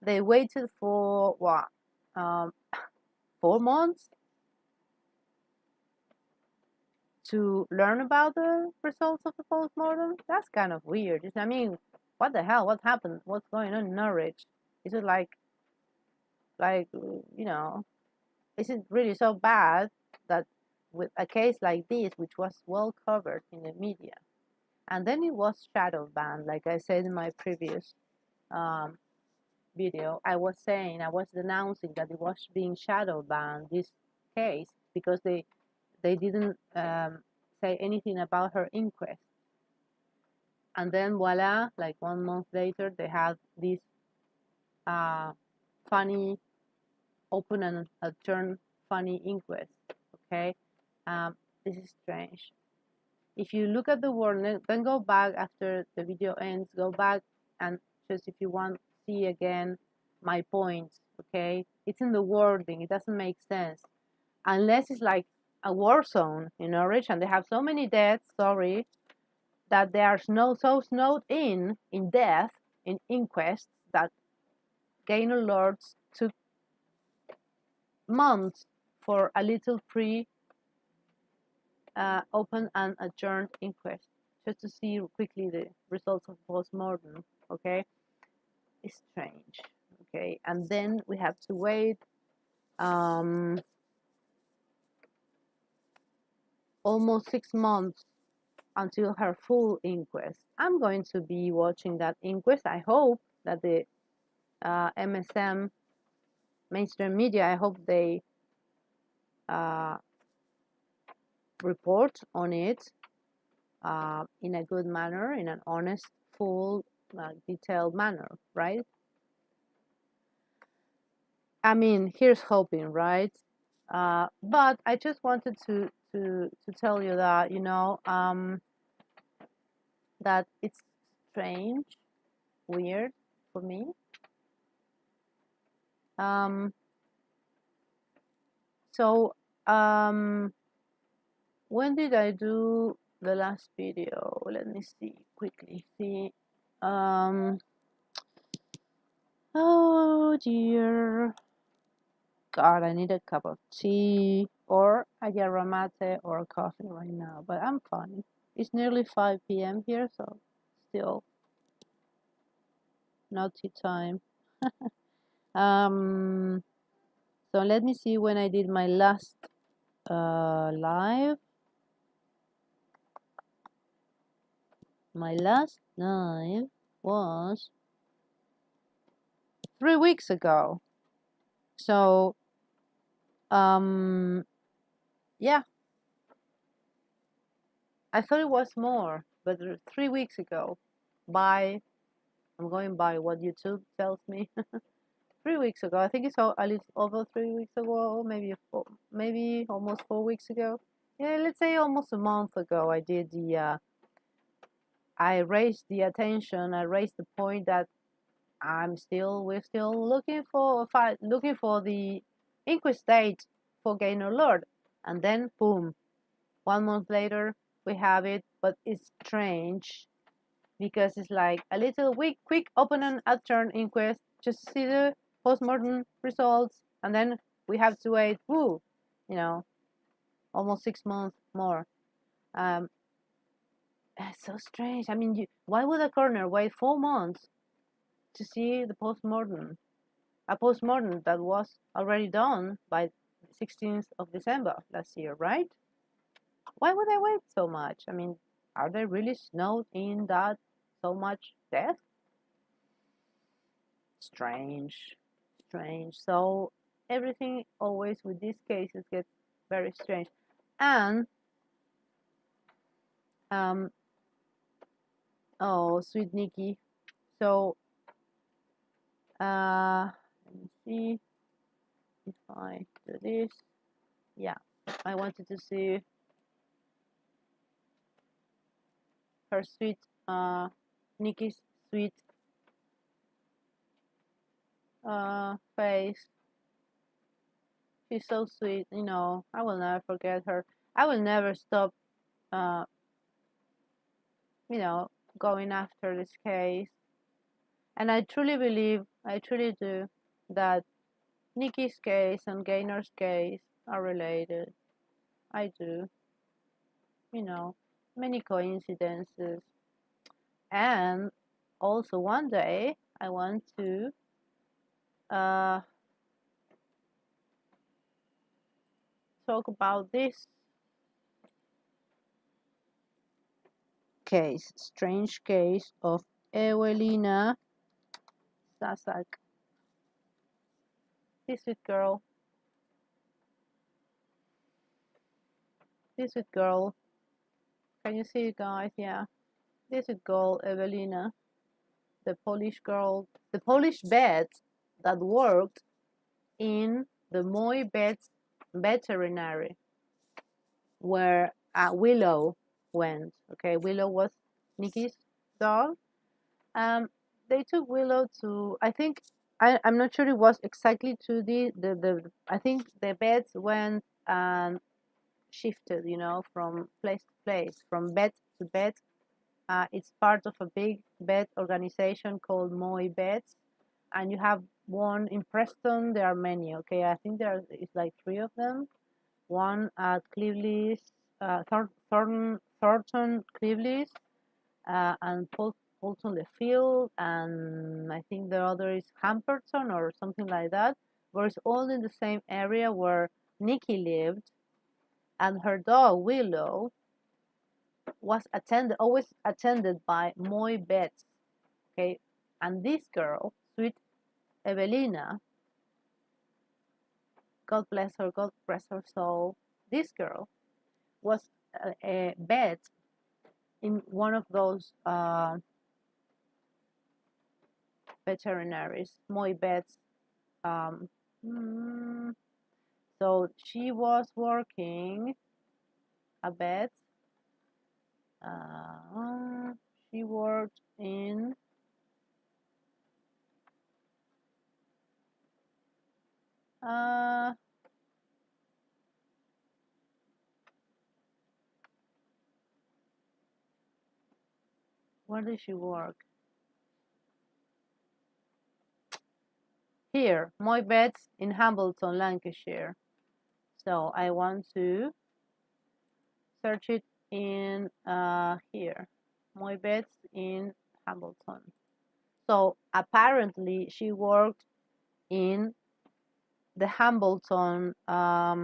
Speaker 1: they waited for what, 4 months to learn about the results of the post-mortem. That's kind of weird. I mean, what the hell? What happened? What's going on in Norwich? Is it like you know, is it really so bad that with a case like this, which was well covered in the media, and then it was shadow banned, like I said in my previous video, I was denouncing that it was being shadow banned, this case, because they didn't say anything about her inquest. And then voila, like 1 month later, they had this funny, open and adjourn funny inquest. Okay, this is strange. If you look at the word, then go back after the video ends, go back and just, if you want, see again my points. Okay, it's in the wording. It doesn't make sense unless it's like a war zone in Norwich and they have so many deaths, sorry, that they are so snowed in death, in inquests, that Gaynor Lords took months for a little open and adjourned inquest just to see quickly the results of postmortem. Okay, it's strange. Okay, and then we have to wait almost 6 months until her full inquest. I'm going to be watching that inquest. I hope that the MSM, mainstream media, I hope they report on it in a good manner, in an honest, full, detailed manner, right? I mean, here's hoping, right? But I just wanted to tell you that, you know, that it's strange, weird for me. So when did I do the last video? Let me see quickly. See, oh dear, God, I need a cup of tea or a yerba mate or coffee right now, but I'm fine. It's nearly 5 p.m. here, so still not tea time. So let me see when I did my last live. My last live was 3 weeks ago. So yeah, I thought it was more, but 3 weeks ago. I'm going by what YouTube tells me. 3 weeks ago, I think it's at least over 3 weeks ago, maybe almost 4 weeks ago. Yeah, let's say almost a month ago. I did the. I raised the attention. I raised the point that we're still looking for the inquest date for Gaynor Lord, and then boom, 1 month later we have it. But it's strange because it's like a little quick open and upturn inquest just to see the postmortem results, and then we have to wait, you know, almost 6 months more. It's so strange. I mean, why would a coroner wait 4 months to see the postmortem? A postmortem that was already done by 16th of December last year, right? Why would they wait so much? I mean, are they really snowed in that so much death? Strange. So everything always with these cases gets very strange. And oh, sweet Nikki. So let me see if I do this. Yeah, I wanted to see her sweet Nikki's sweet face. She's so sweet, you know. I will never forget her. I will never stop you know, going after this case. And I truly believe, I truly do, that Nikki's case and Gaynor's case are related. I do. You know, many coincidences. And also one day I want to talk about this case, strange case of Ewelina Sasak. This sweet girl. This sweet girl. Can you see it, guys? Yeah. This sweet girl, Ewelina, the Polish girl, the Polish vet that worked in the Moy Vets veterinary, where Willow went. Okay, Willow was Nikki's dog. They took Willow to, I think, I'm not sure it was exactly to the I think the vets went and shifted, you know, from place to place, from vet to vet. It's part of a big vet organization called Moy Vets, and you have one in Preston. There are many. Okay, I think it's like 3 of them. One at Cleveland, Thornton Cleveland, and Polton Lefield, and I think the other is Hamperton or something like that, where it's all in the same area where Nikki lived, and her dog Willow was always attended by Moy Betts, okay, and this girl, sweet Ewelina, God bless her, God bless her soul, this girl was a vet in one of those veterinaries, Moy Betts. Um, so she was working a vet. She worked in where did she work? Here, Moy Betts in Hambleton, Lancashire. So I want to search it in here, Moy Betts in Hambleton. So apparently she worked in the Hambleton, how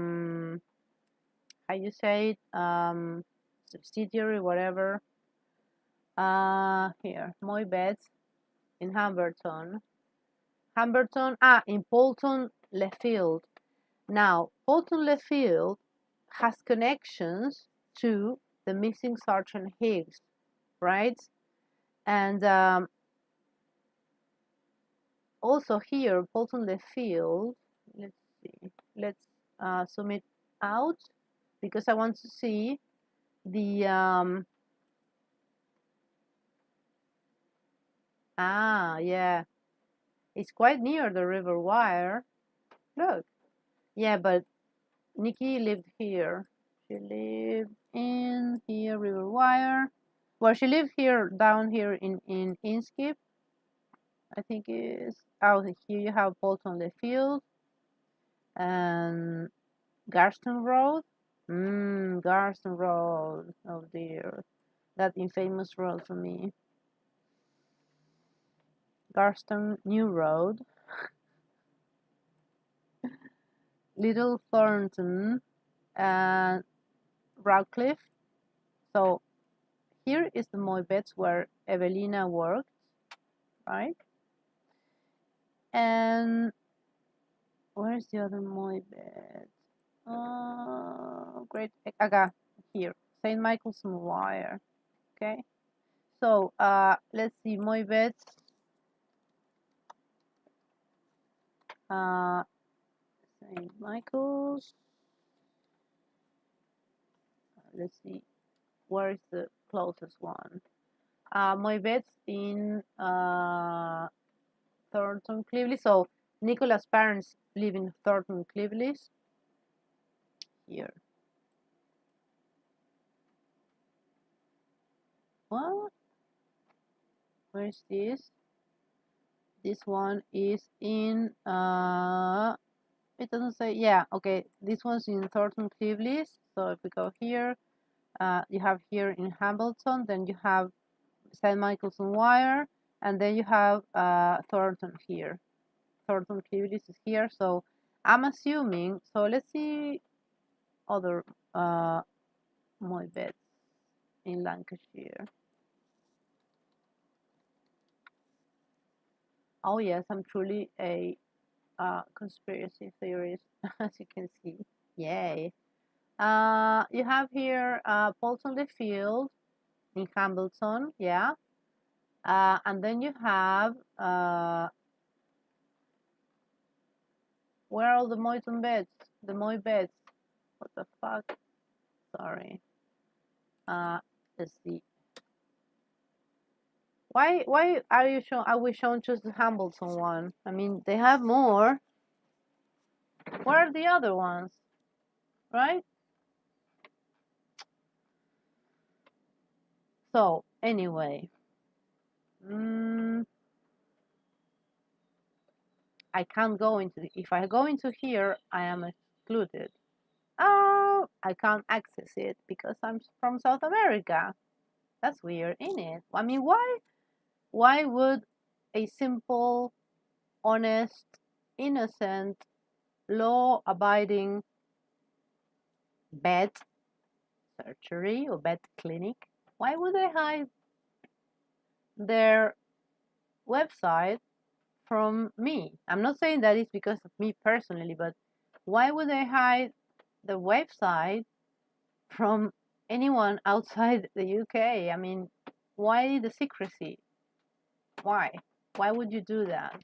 Speaker 1: you say it, subsidiary, whatever. Here, Moy Betts in Hamberton. In Polton Lefield. Now, Polton Lefield has connections to the missing Sergeant Higgs, right? And also here, Polton Lefield, let's see, let's zoom it out because I want to see the, yeah, it's quite near the River Wire. Look, yeah, but Nikki lived here. She lived in here, River Wire. Well, she lived here, down here in Inskip. I think is out here you have Bolton Lefield and Garston Road. Garston Road. Oh dear, that infamous road for me. Garston New Road. Little Thornton and Radcliffe. So here is the Moy Betts where Ewelina worked, right? And where's the other Moy Betts? Great Aga here, St. Michael's and Wire. Okay, so let's see, Moy Betts. St. Michael's. Let's see, where is the closest one? Moy Betts in Thornton Cleveley. So Nicola's parents live in Thornton Cleveley. Here. What? Where is this? This one is in it doesn't say. Yeah, okay, this one's in Thornton Cleveley. So if we go here, you have here in Hambleton, then you have St. Michael's and Wire, and then you have Thornton here. Thornton Cleveley is here. So I'm assuming, so let's see other Moy Betts in Lancashire. Oh yes, I'm truly a conspiracy theorist, as you can see. Yay. You have here Polton Lefield in Hambleton, yeah. And then you have where are all the Moyton beds? The Moy beds. What the fuck? Sorry. Let's see. Why are we shown just the Hambleton one? I mean, they have more. Where are the other ones? Right? So anyway, I can't go into if I go into here, I am excluded. Oh, I can't access it because I'm from South America. That's weird, isn't it? I mean, why would a simple, honest, innocent, law-abiding vet surgery or vet clinic, why would they hide their website from me? I'm not saying that it's because of me personally, but why would they hide the website from anyone outside the UK? I mean, why the secrecy? Why? Why would you do that?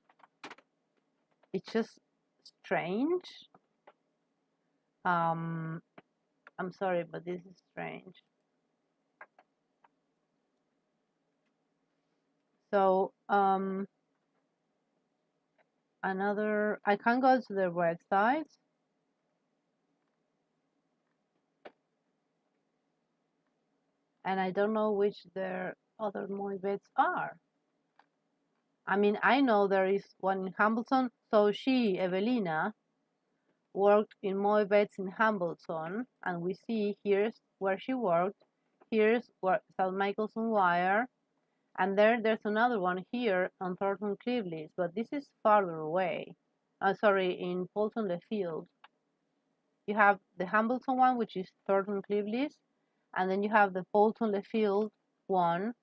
Speaker 1: It's just strange. I'm sorry, but this is strange. So another, I can go to their website. And I don't know which their other movie beds are. I mean, I know there is one in Hambleton. So she, Ewelina, worked in movie beds in Hambleton, and we see here's where she worked. Here's where St. Michael's on Wire, and there's another one here on Thornton Cleveland, but this is farther away. Sorry, in Polton Lefield. You have the Hambleton one, which is Thornton Cleveland, and then you have the Polton Lefield one,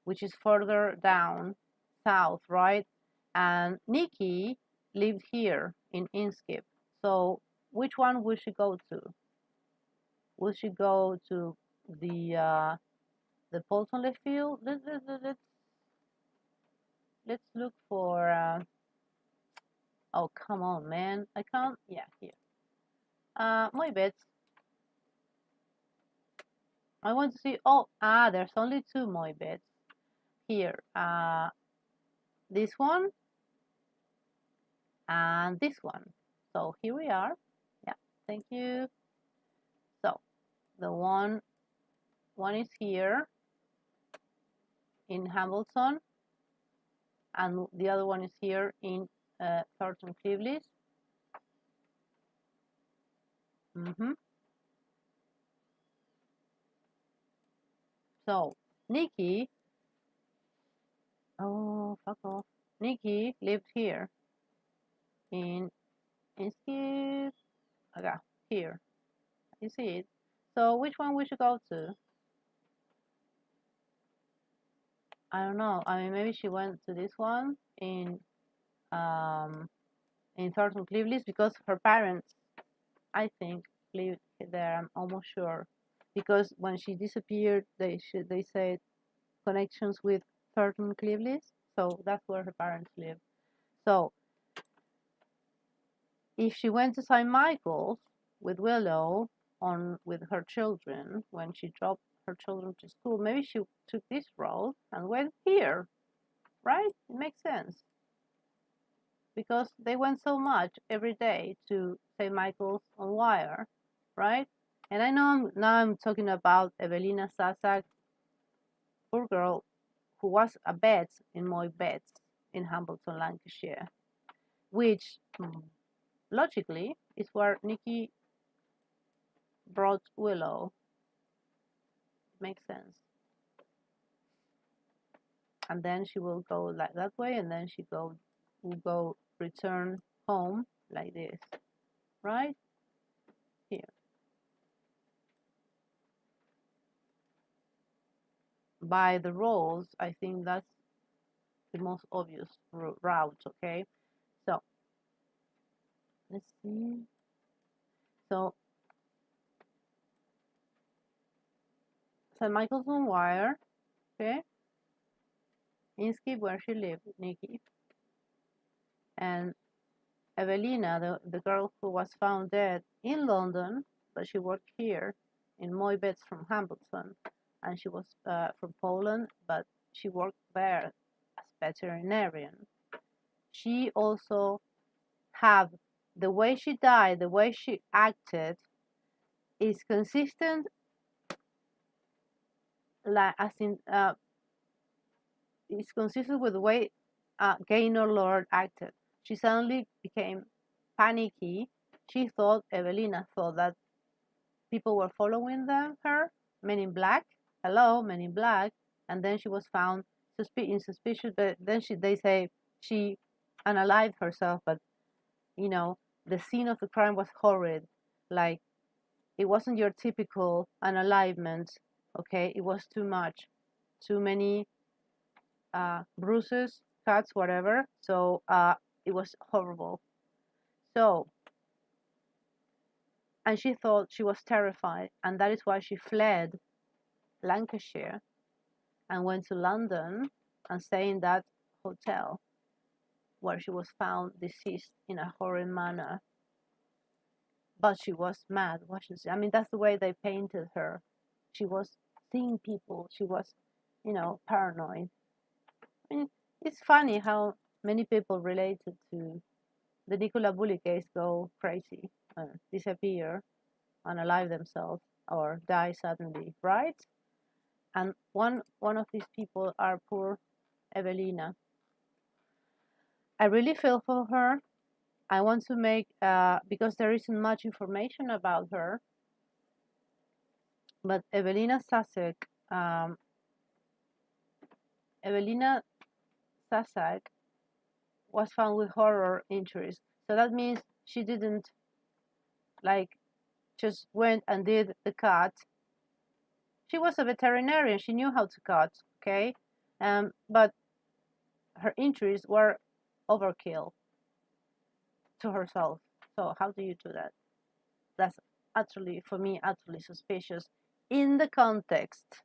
Speaker 1: which is further down south, right? And Nikki lived here in Inskip. So which one would she go to? Would she go to the Polton Lefield? Let's look for. Oh, come on, man! I can't. Yeah, here. My bets. I want to see. Oh, there's only two my bets here. This one and this one. So here we are. Yeah, thank you. So the one is here in Hamilton, and the other one is here in Thornton Cleveland. So Nikki, oh fuck off. Nikki lived here in Inskip. Okay, here. You see it. So which one we should go to? I don't know. I mean, maybe she went to this one in Thornton Cleveland because her parents, I think, lived there. I'm almost sure because when she disappeared, they said connections with Thornton Cleveland, so that's where her parents live. So if she went to St. Michael's with Willow with her children when she dropped her children to school, maybe she took this road and went here, right? It makes sense because they went so much every day to St. Michael's on Wire, right? And I know I'm talking about Ewelina Sasak, poor girl, who was a vet in Moy Beds in Hambleton, Lancashire, which logically is where Nikki brought Willow. Makes sense. And then she will go like that way, and then she will go return home like this, right? Here. By the roads, I think that's the most obvious route, okay? So, let's see. So, St. Michael's on Wire, okay? Inskip, where she lived, Nikki. And Ewelina, the girl who was found dead in London, but she worked here in Moy Beds from Hambleton, and she was from Poland, but she worked there as veterinarian. She also have the way she died, the way she acted, is consistent, like as in it's consistent with the way Gaynor Lord acted. She suddenly became panicky. She thought, Ewelina thought that people were following her, Men in Black, hello, Men in Black, and then she was found suspicious, but then they say she unalived herself, but you know, the scene of the crime was horrid. Like, it wasn't your typical unalivement, okay? It was too much, too many bruises, cuts, whatever. So it was horrible. So, and she thought, she was terrified, and that is why she fled Lancashire and went to London and stayed in that hotel where she was found deceased in a horrid manner. But she was mad, wasn't she? I mean, that's the way they painted her. She was seeing people. She was, paranoid. I mean, it's funny how many people related to the NICOLA Bulley case go crazy, disappear, unalive themselves, or die suddenly, right? And one of these people are poor Ewelina. I really feel for her. I want to make, because there isn't much information about her, but Ewelina Sasak, Ewelina Sasak was found with horror injuries. So that means she didn't just went and did the cut. She was a veterinarian. She knew how to cut, okay? But her injuries were overkill to herself. So how do you do that? That's utterly, for me, utterly suspicious in the context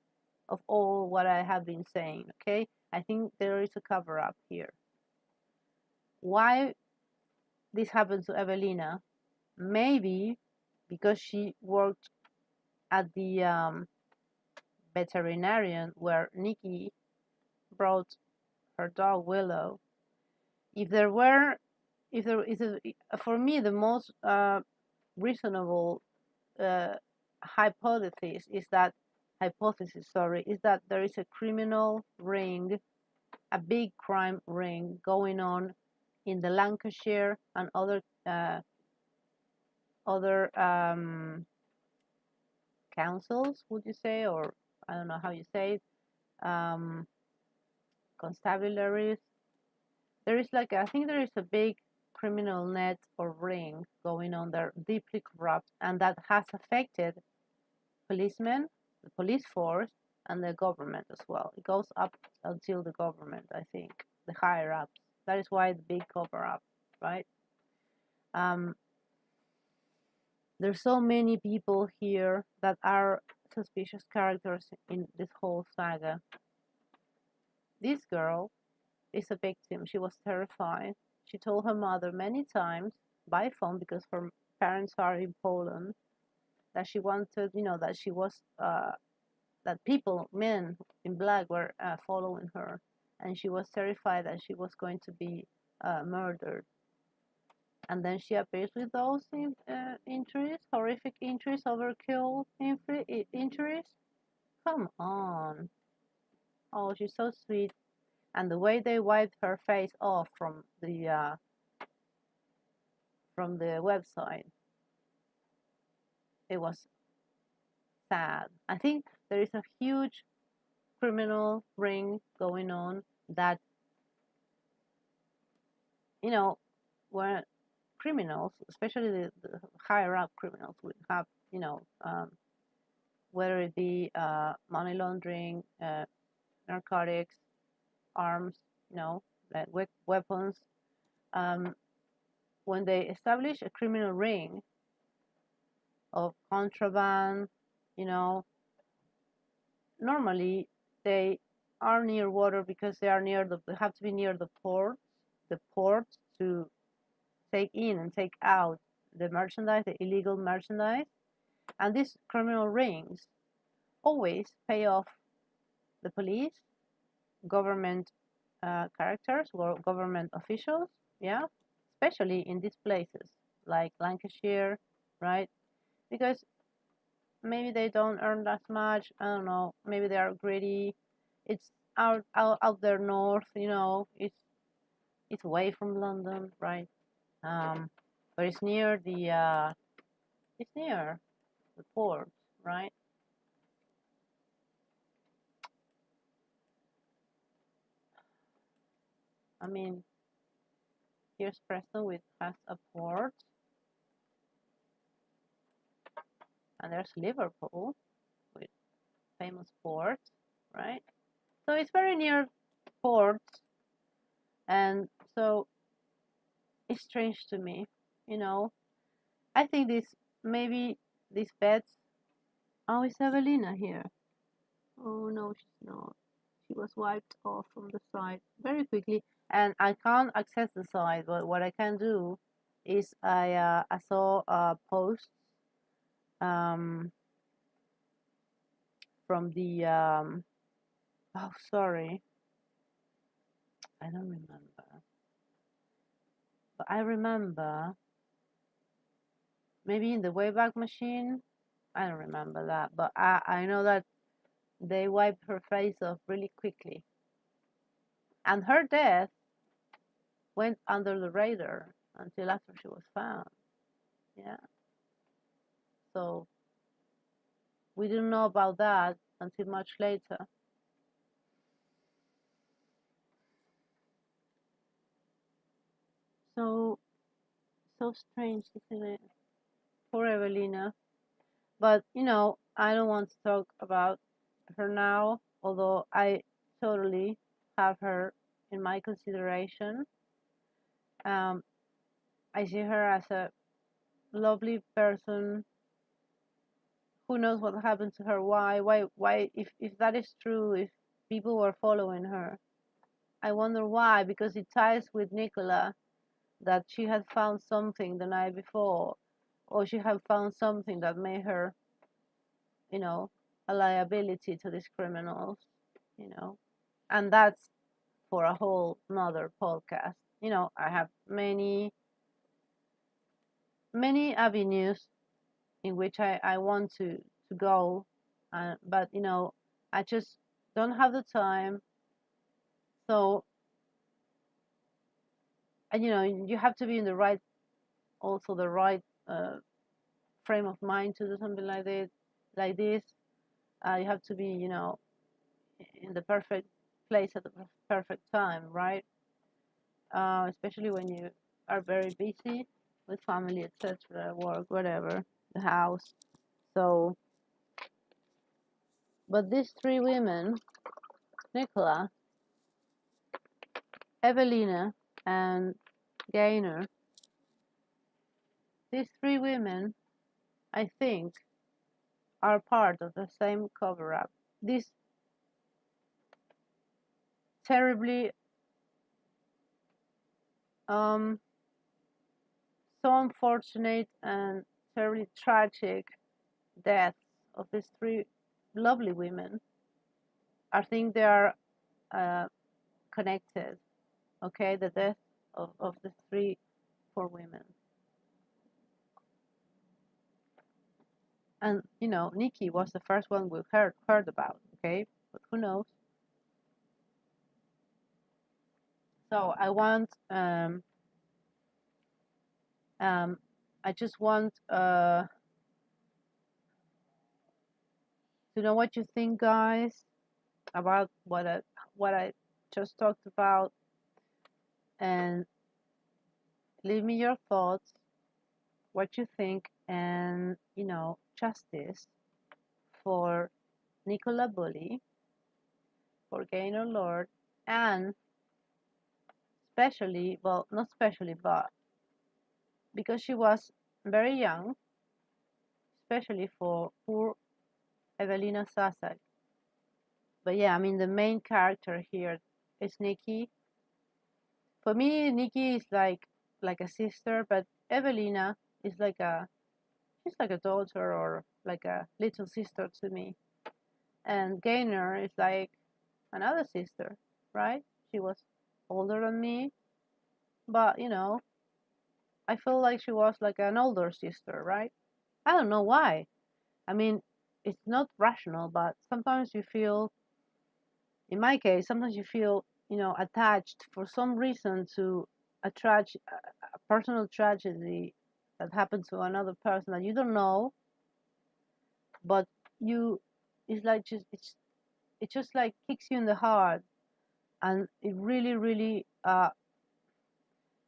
Speaker 1: of all what I have been saying, okay? I think there is a cover-up here. Why this happened to Ewelina? Maybe because she worked at the veterinarian where Nikki brought her dog Willow. If there is for me the most reasonable hypothesis is that there is a criminal ring, a big crime ring going on in the Lancashire and other councils, would you say, or I don't know how you say it, constabularies. There is I think there is a big criminal net or ring going on there, deeply corrupt, and that has affected policemen, the police force, and the government as well. It goes up until the government, I think, the higher ups. That is why the big cover up, right? There's so many people here that are suspicious characters in this whole saga. This girl is a victim. She was terrified. She told her mother many times by phone, because her parents are in Poland, that she wanted, that she was, that men in black were following her, and she was terrified that she was going to be murdered. And then she appears with those injuries, horrific injuries, overkill injuries. Come on. Oh, she's so sweet. And the way they wiped her face off from the website, it was sad. I think there is a huge criminal ring going on that, where criminals, especially the higher up criminals, would have, whether it be money laundering, narcotics, arms, weapons. When they establish a criminal ring of contraband, normally they are near water because they have to be near the port to take in and take out the merchandise, the illegal merchandise. And these criminal rings always pay off the police, government characters, or government officials, yeah, especially in these places like Lancashire, right? Because maybe they don't earn that much. I don't know. Maybe they are greedy. It's out there north, it's away from London, right? But it's near the port, right? I mean, here's Preston with has a port, and there's Liverpool with famous port, right? So it's very near ports, and so it's strange to me, you know. I think maybe these beds. Oh, is Ewelina here? Oh no, she's not. She was wiped off from the side very quickly, and I can't access the side. But what I can do is I saw a post um, from the oh sorry, I don't remember, but I remember maybe in the Wayback Machine. I don't remember that, but I know that they wiped her face off really quickly, and her death went under the radar until after she was found. Yeah. So we didn't know about that until much later. So strange, isn't it? Poor Ewelina. But you know, I don't want to talk about her now, although I totally have her in my consideration. Um, I see her as a lovely person. Who knows what happened to her? Why? If that is true, if people were following her, I wonder why. Because it ties with Nicola that she had found something the night before, or she had found something that made her, you know, a liability to these criminals, you know, and that's for a whole another podcast. You know, I have many avenues in which I want to go, but you know, I just don't have the time. So, and you know, you have to be in the right, also the right frame of mind to do something like this. Like this, you have to be, you know, in the perfect place at the perfect time, right? Especially when you are very busy with family, etc., work, whatever, the house. So, but these three women, Nicola, Ewelina, and Gaynor, these three women, I think, are part of the same cover-up. This terribly, um, so unfortunate and terribly tragic deaths of these three lovely women. I think they are connected. Okay, the death of the four women. And you know, Nikki was the first one we heard about. Okay, but who knows? So I want I just want to know what you think, guys, about what I just talked about, and leave me your thoughts, what you think, and you know, justice for NICOLA Bulley, for Gaynor Lord, and especially, well, not especially, but because she was very young, especially for poor Ewelina Sasak. But yeah, I mean, the main character here is Nikki. For me, Nikki is like a sister, but Ewelina is she's like a daughter or like a little sister to me. And Gaynor is like another sister, right? She was older than me, but you know, I feel like she was like an older sister, right? I don't know why. I mean, it's not rational, but sometimes you feel, in my case, sometimes you feel, you know, attached for some reason to a personal tragedy that happened to another person that you don't know, but you, it's like just it just like kicks you in the heart, and it really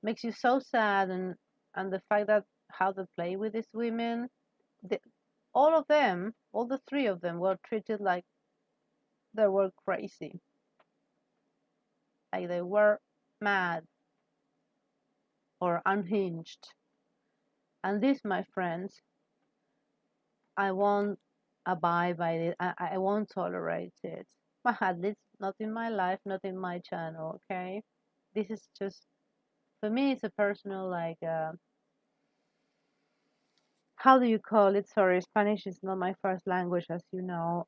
Speaker 1: makes you so sad, and the fact that how they play with these women, the, all of them, all the three of them were treated like they were crazy, like they were mad or unhinged. And this, my friends, I won't abide by it. I won't tolerate it. At least not in my life, not in my channel, okay? This is just, for me, it's a personal, like, how do you call it? Sorry, Spanish is not my first language, as you know.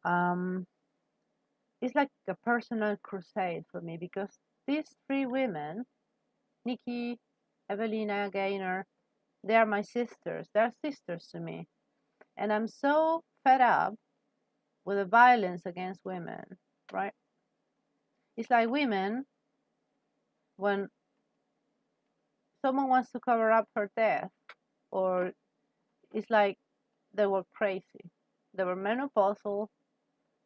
Speaker 1: It's like a personal crusade for me, because these three women, Nikki, Ewelina, Gaynor, they are my sisters. They're sisters to me. And I'm so fed up with the violence against women, right? It's like women, when someone wants to cover up her death, or it's like they were crazy. They were menopausal.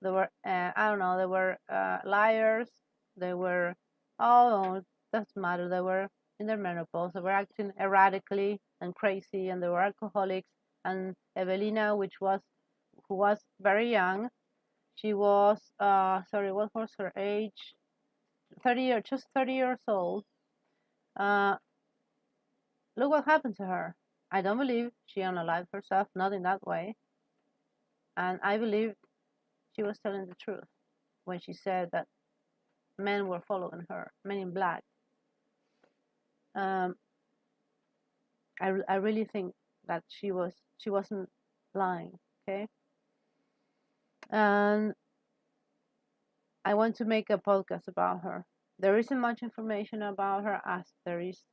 Speaker 1: They were, I don't know, they were liars. They were, oh, no, doesn't matter. They were in their menopause. They were acting erratically and crazy, and they were alcoholics. And Ewelina, who was very young, she was, sorry, what was her age? 30 years old. Look what happened to her. I don't believe she unalived herself, not in that way. And I believe she was telling the truth when she said that men were following her, men in black. I really think that she wasn't lying, okay? And I want to make a podcast about her. There isn't much information about her, as there is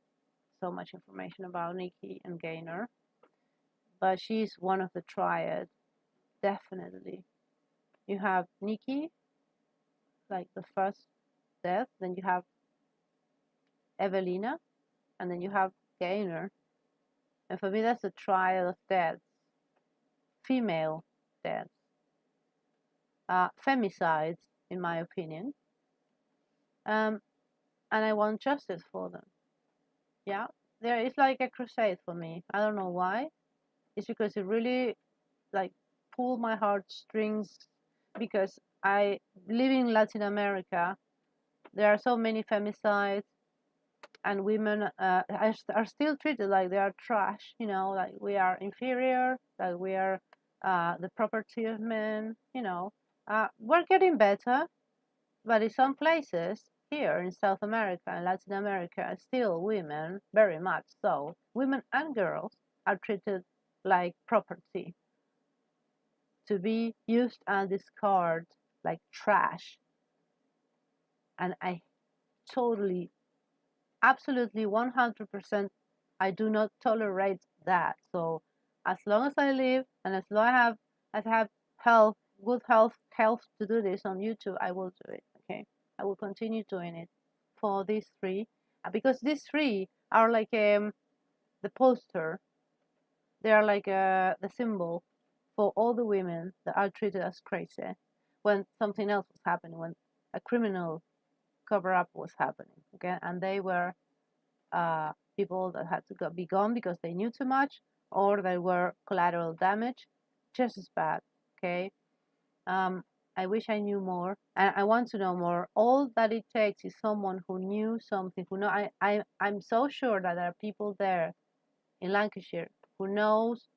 Speaker 1: so much information about Nikki and Gaynor, but she's one of the triad, definitely. You have Nikki, like the first death, then you have Ewelina, and then you have Gaynor. And for me, that's a triad of deaths, female deaths, femicides, in my opinion. And I want justice for them. Yeah, there is like a crusade for me. I don't know why. It's because it really like pulled my heartstrings, because I live in Latin America. There are so many femicides, and women are still treated like they are trash, you know, like we are inferior, like we are the property of men, you know. We're getting better, but in some places here in South America and Latin America, still women, very much so, women and girls are treated like property, to be used and discarded like trash. And I totally, absolutely 100%, I do not tolerate that. So as long as I live, and as long as I have health, good health to do this on YouTube, I will do it. Okay, I will continue doing it for these three, because these three are like the poster. They are like the symbol for all the women that are treated as crazy when something else was happening, when a criminal cover-up was happening. Okay, and they were people that had to be gone because they knew too much, or they were collateral damage, just as bad. Okay, I wish I knew more, and I want to know more. All that it takes is someone who knew something, who know. I'm so sure that there are people there in Lancashire who knows,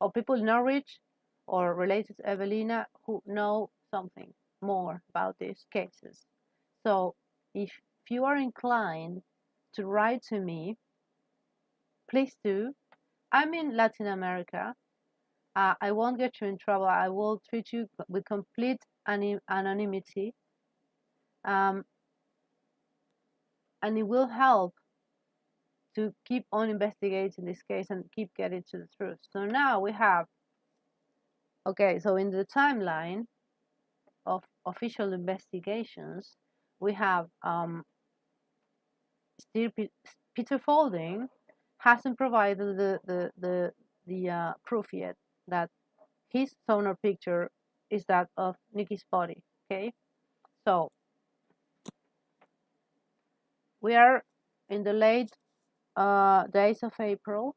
Speaker 1: or people in Norwich or related to Ewelina who know something more about these cases. So if you are inclined to write to me, please do. I'm in Latin America. I won't get you in trouble. I will treat you with complete anonymity. And it will help to keep on investigating this case and keep getting to the truth. So now we have, okay, so in the timeline of official investigations, we have still Peter Folding hasn't provided the proof yet that his sonar picture is that of Nikki's body. Okay, so we are in the late days of April.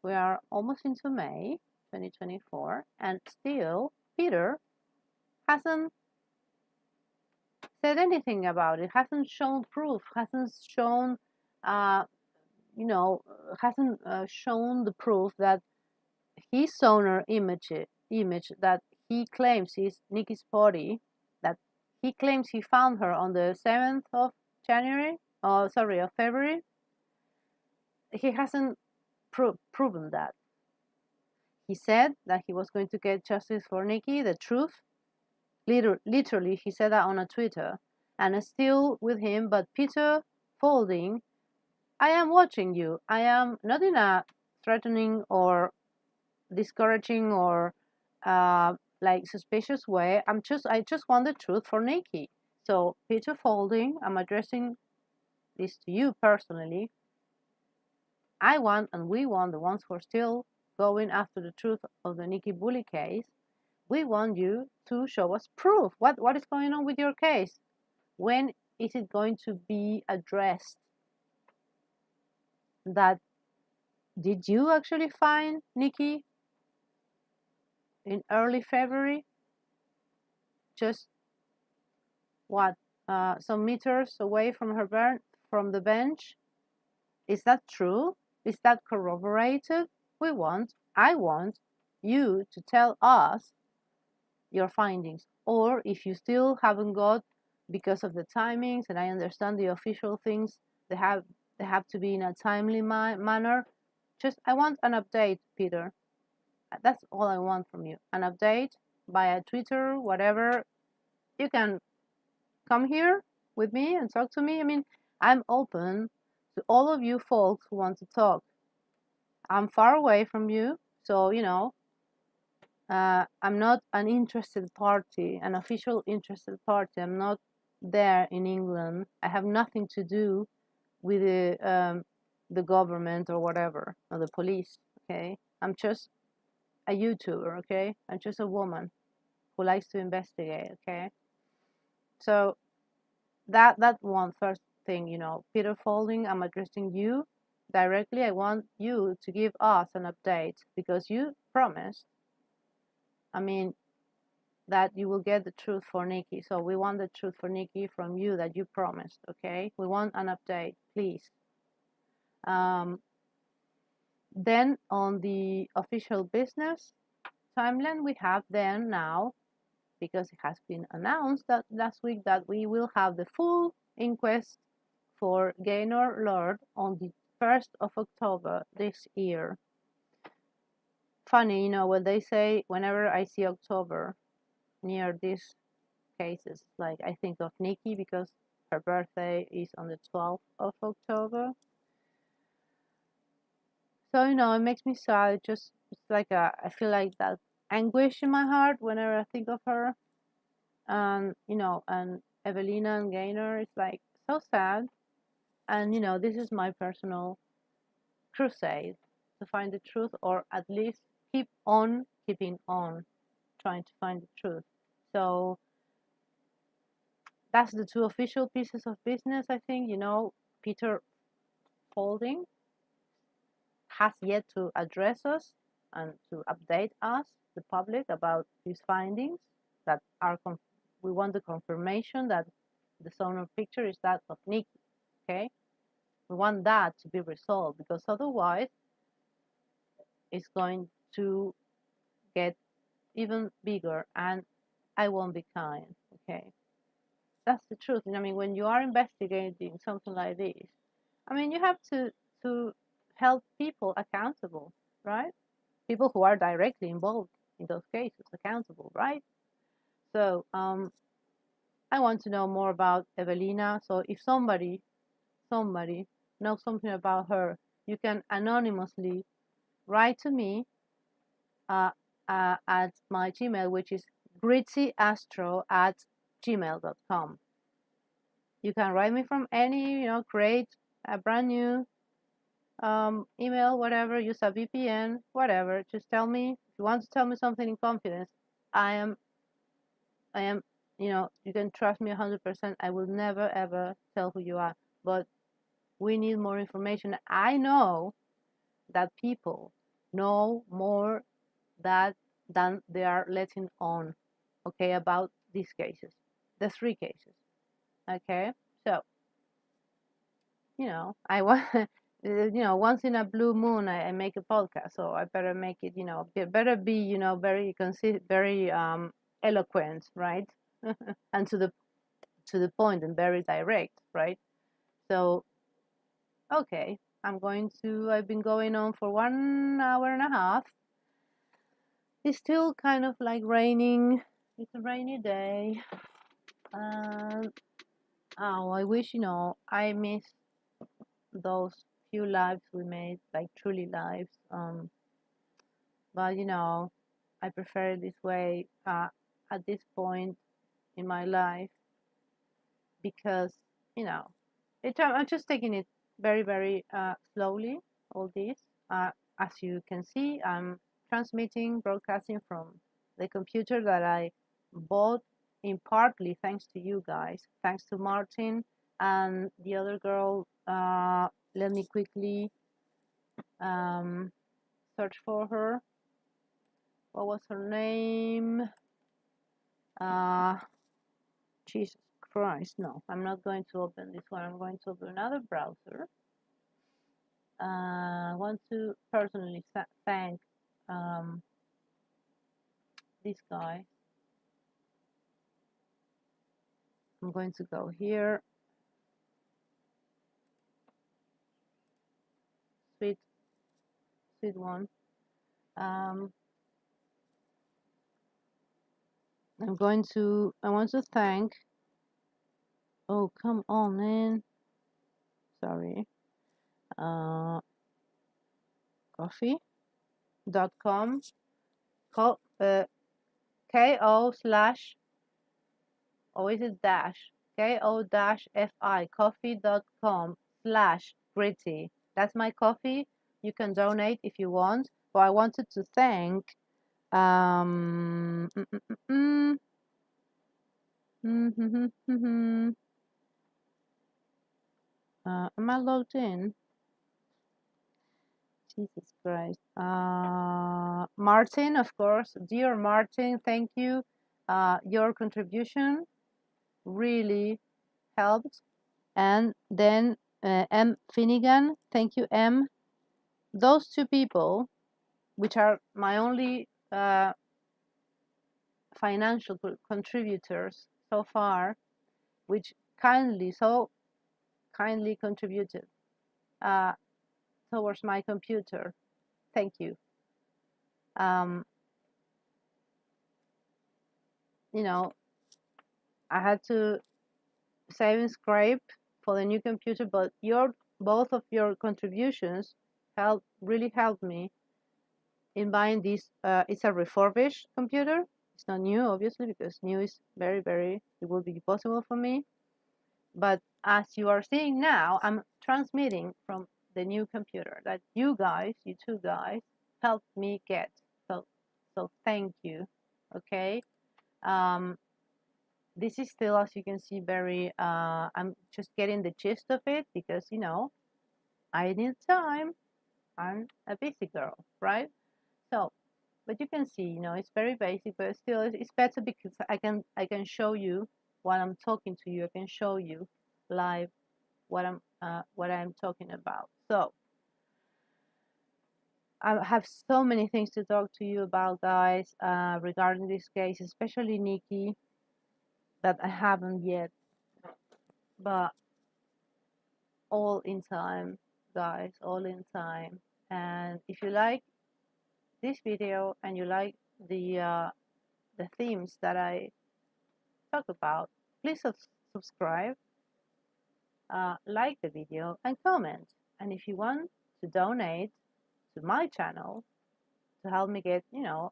Speaker 1: We are almost into May 2024, and still Peter hasn't said anything about it, hasn't shown proof, hasn't shown, you know, hasn't shown the proof that his sonar image that he claims is Nikki's body, that he claims he found her on the 7th of January, oh sorry, of February. He hasn't proven that. He said that he was going to get justice for Nikki, the truth. Literally, he said that on a Twitter, and still with him. But Peter Folding, I am watching you. I am not in a threatening or discouraging or like suspicious way. I just want the truth for Nikki. So Peter Folding, I'm addressing this to you personally. I want, and we want, the ones who are still going after the truth of the Nikki Bully case, we want you to show us proof. What is going on with your case? When is it going to be addressed? That did you actually find Nikki in early February? Just what, some meters away from from the bench? Is that true? Is that corroborated? I want you to tell us your findings. Or if you still haven't got, because of the timings, and I understand the official things, they have to be in a timely manner. Just, I want an update, Peter. That's all I want from you. An update via Twitter, whatever. You can come here with me and talk to me. I mean, I'm open to all of you folks who want to talk. I'm far away from you, so, you know, I'm not an interested party, an official interested party. I'm not there in England. I have nothing to do with the government or whatever, or the police, okay? I'm just a YouTuber, okay? I'm just a woman who likes to investigate, okay? So that one first thing, you know, Peter Folding, I'm addressing you directly. I want you to give us an update, because you promised, I mean, that you will get the truth for Nikki. So we want the truth for Nikki from you that you promised, okay? We want an update, please. Then on the official business timeline, we have then now, because it has been announced that last week, that we will have the full inquest for Gaynor Lord on the 1st of October this year. Funny, you know, when they say, whenever I see October near these cases, like I think of Nikki, because her birthday is on the 12th of October. So, you know, it makes me sad. It's like I feel like that anguish in my heart whenever I think of her. And, you know, and Ewelina and Gaynor, it's like so sad. And, you know, this is my personal crusade to find the truth, or at least keeping on trying to find the truth. So that's the two official pieces of business, I think. You know, Peter Folding has yet to address us and to update us, the public, about his findings that are, we want the confirmation that the sonar picture is that of Nikki, okay? We want that to be resolved, because otherwise it's going to get even bigger, and I won't be kind, okay? That's the truth. I mean, when you are investigating something like this, I mean, you have to held people accountable, right? People who are directly involved in those cases accountable, right? So I want to know more about Ewelina. So if somebody knows something about her, you can anonymously write to me at my Gmail, which is GrittyAstro@gmail.com. You can write me from any, create a brand new email, whatever, use a VPN, whatever. Just tell me if you want to tell me something in confidence. I am, you can trust me 100%. I will never ever tell who you are. But We need more information. I know that people know more than they are letting on, okay, about these cases, the 3 cases, okay? So, you know, I want, you know, once in a blue moon, I make a podcast, so I better make it, you know, better be, you know, very very eloquent, right? And to the point and very direct, right? So, okay, I've been going on for 1.5 hours. It's still kind of like raining. It's a rainy day. Oh, I wish, you know, I miss those few lives we made, like truly lives. But, you know, I prefer it this way at this point in my life because, you know, I'm just taking it very, very slowly, all this. As you can see, I'm broadcasting from the computer that I bought in partly thanks to you guys, thanks to Martin and the other girl. Let me quickly search for her. What was her name? Jesus Christ, no, I'm not going to open this one. I'm going to open another browser. I want to personally thank this guy. I'm going to go here. Sweet one. I want to thank, oh, come on, man. Sorry. Coffee.com. KO slash, or is it dash? KO-FI, coffee.com/gritty. That's my coffee. You can donate if you want. But I wanted to thank am I logged in? Jesus Christ. Martin, of course. Dear Martin, thank you. Your contribution really helped. And then M. Finnegan, thank you, M. Those 2 people, which are my only financial contributors so far, which so kindly contributed towards my computer. Thank you. You know, I had to save and scrape for the new computer, but both of your contributions really helped me in buying this. It's a refurbished computer. It's not new, obviously, because new is very, very, it will be possible for me. But as you are seeing now, I'm transmitting from the new computer that you 2 guys, helped me get. So thank you. Okay. This is still, as you can see, very, I'm just getting the gist of it because, you know, I need time. I'm a busy girl, right? So, but you can see, you know, it's very basic, but still it's better because I can show you while I'm talking to you. I can show you live what I'm talking about. So I have so many things to talk to you about, guys, regarding this case, especially Nikki, that I haven't yet, but all in time, guys, all in time. And if you like this video and you like the themes that I talk about, please subscribe, like the video, and comment. And if you want to donate to my channel to help me get, you know,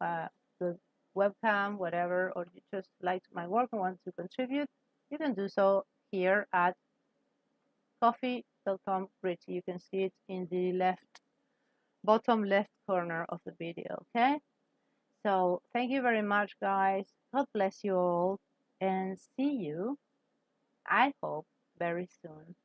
Speaker 1: the webcam, whatever, or you just like my work and want to contribute, you can do so here at coffee.com/gritty. You can see it in the bottom left corner of the video. Okay, so thank you very much, guys. God bless you all, and see you, I hope, very soon.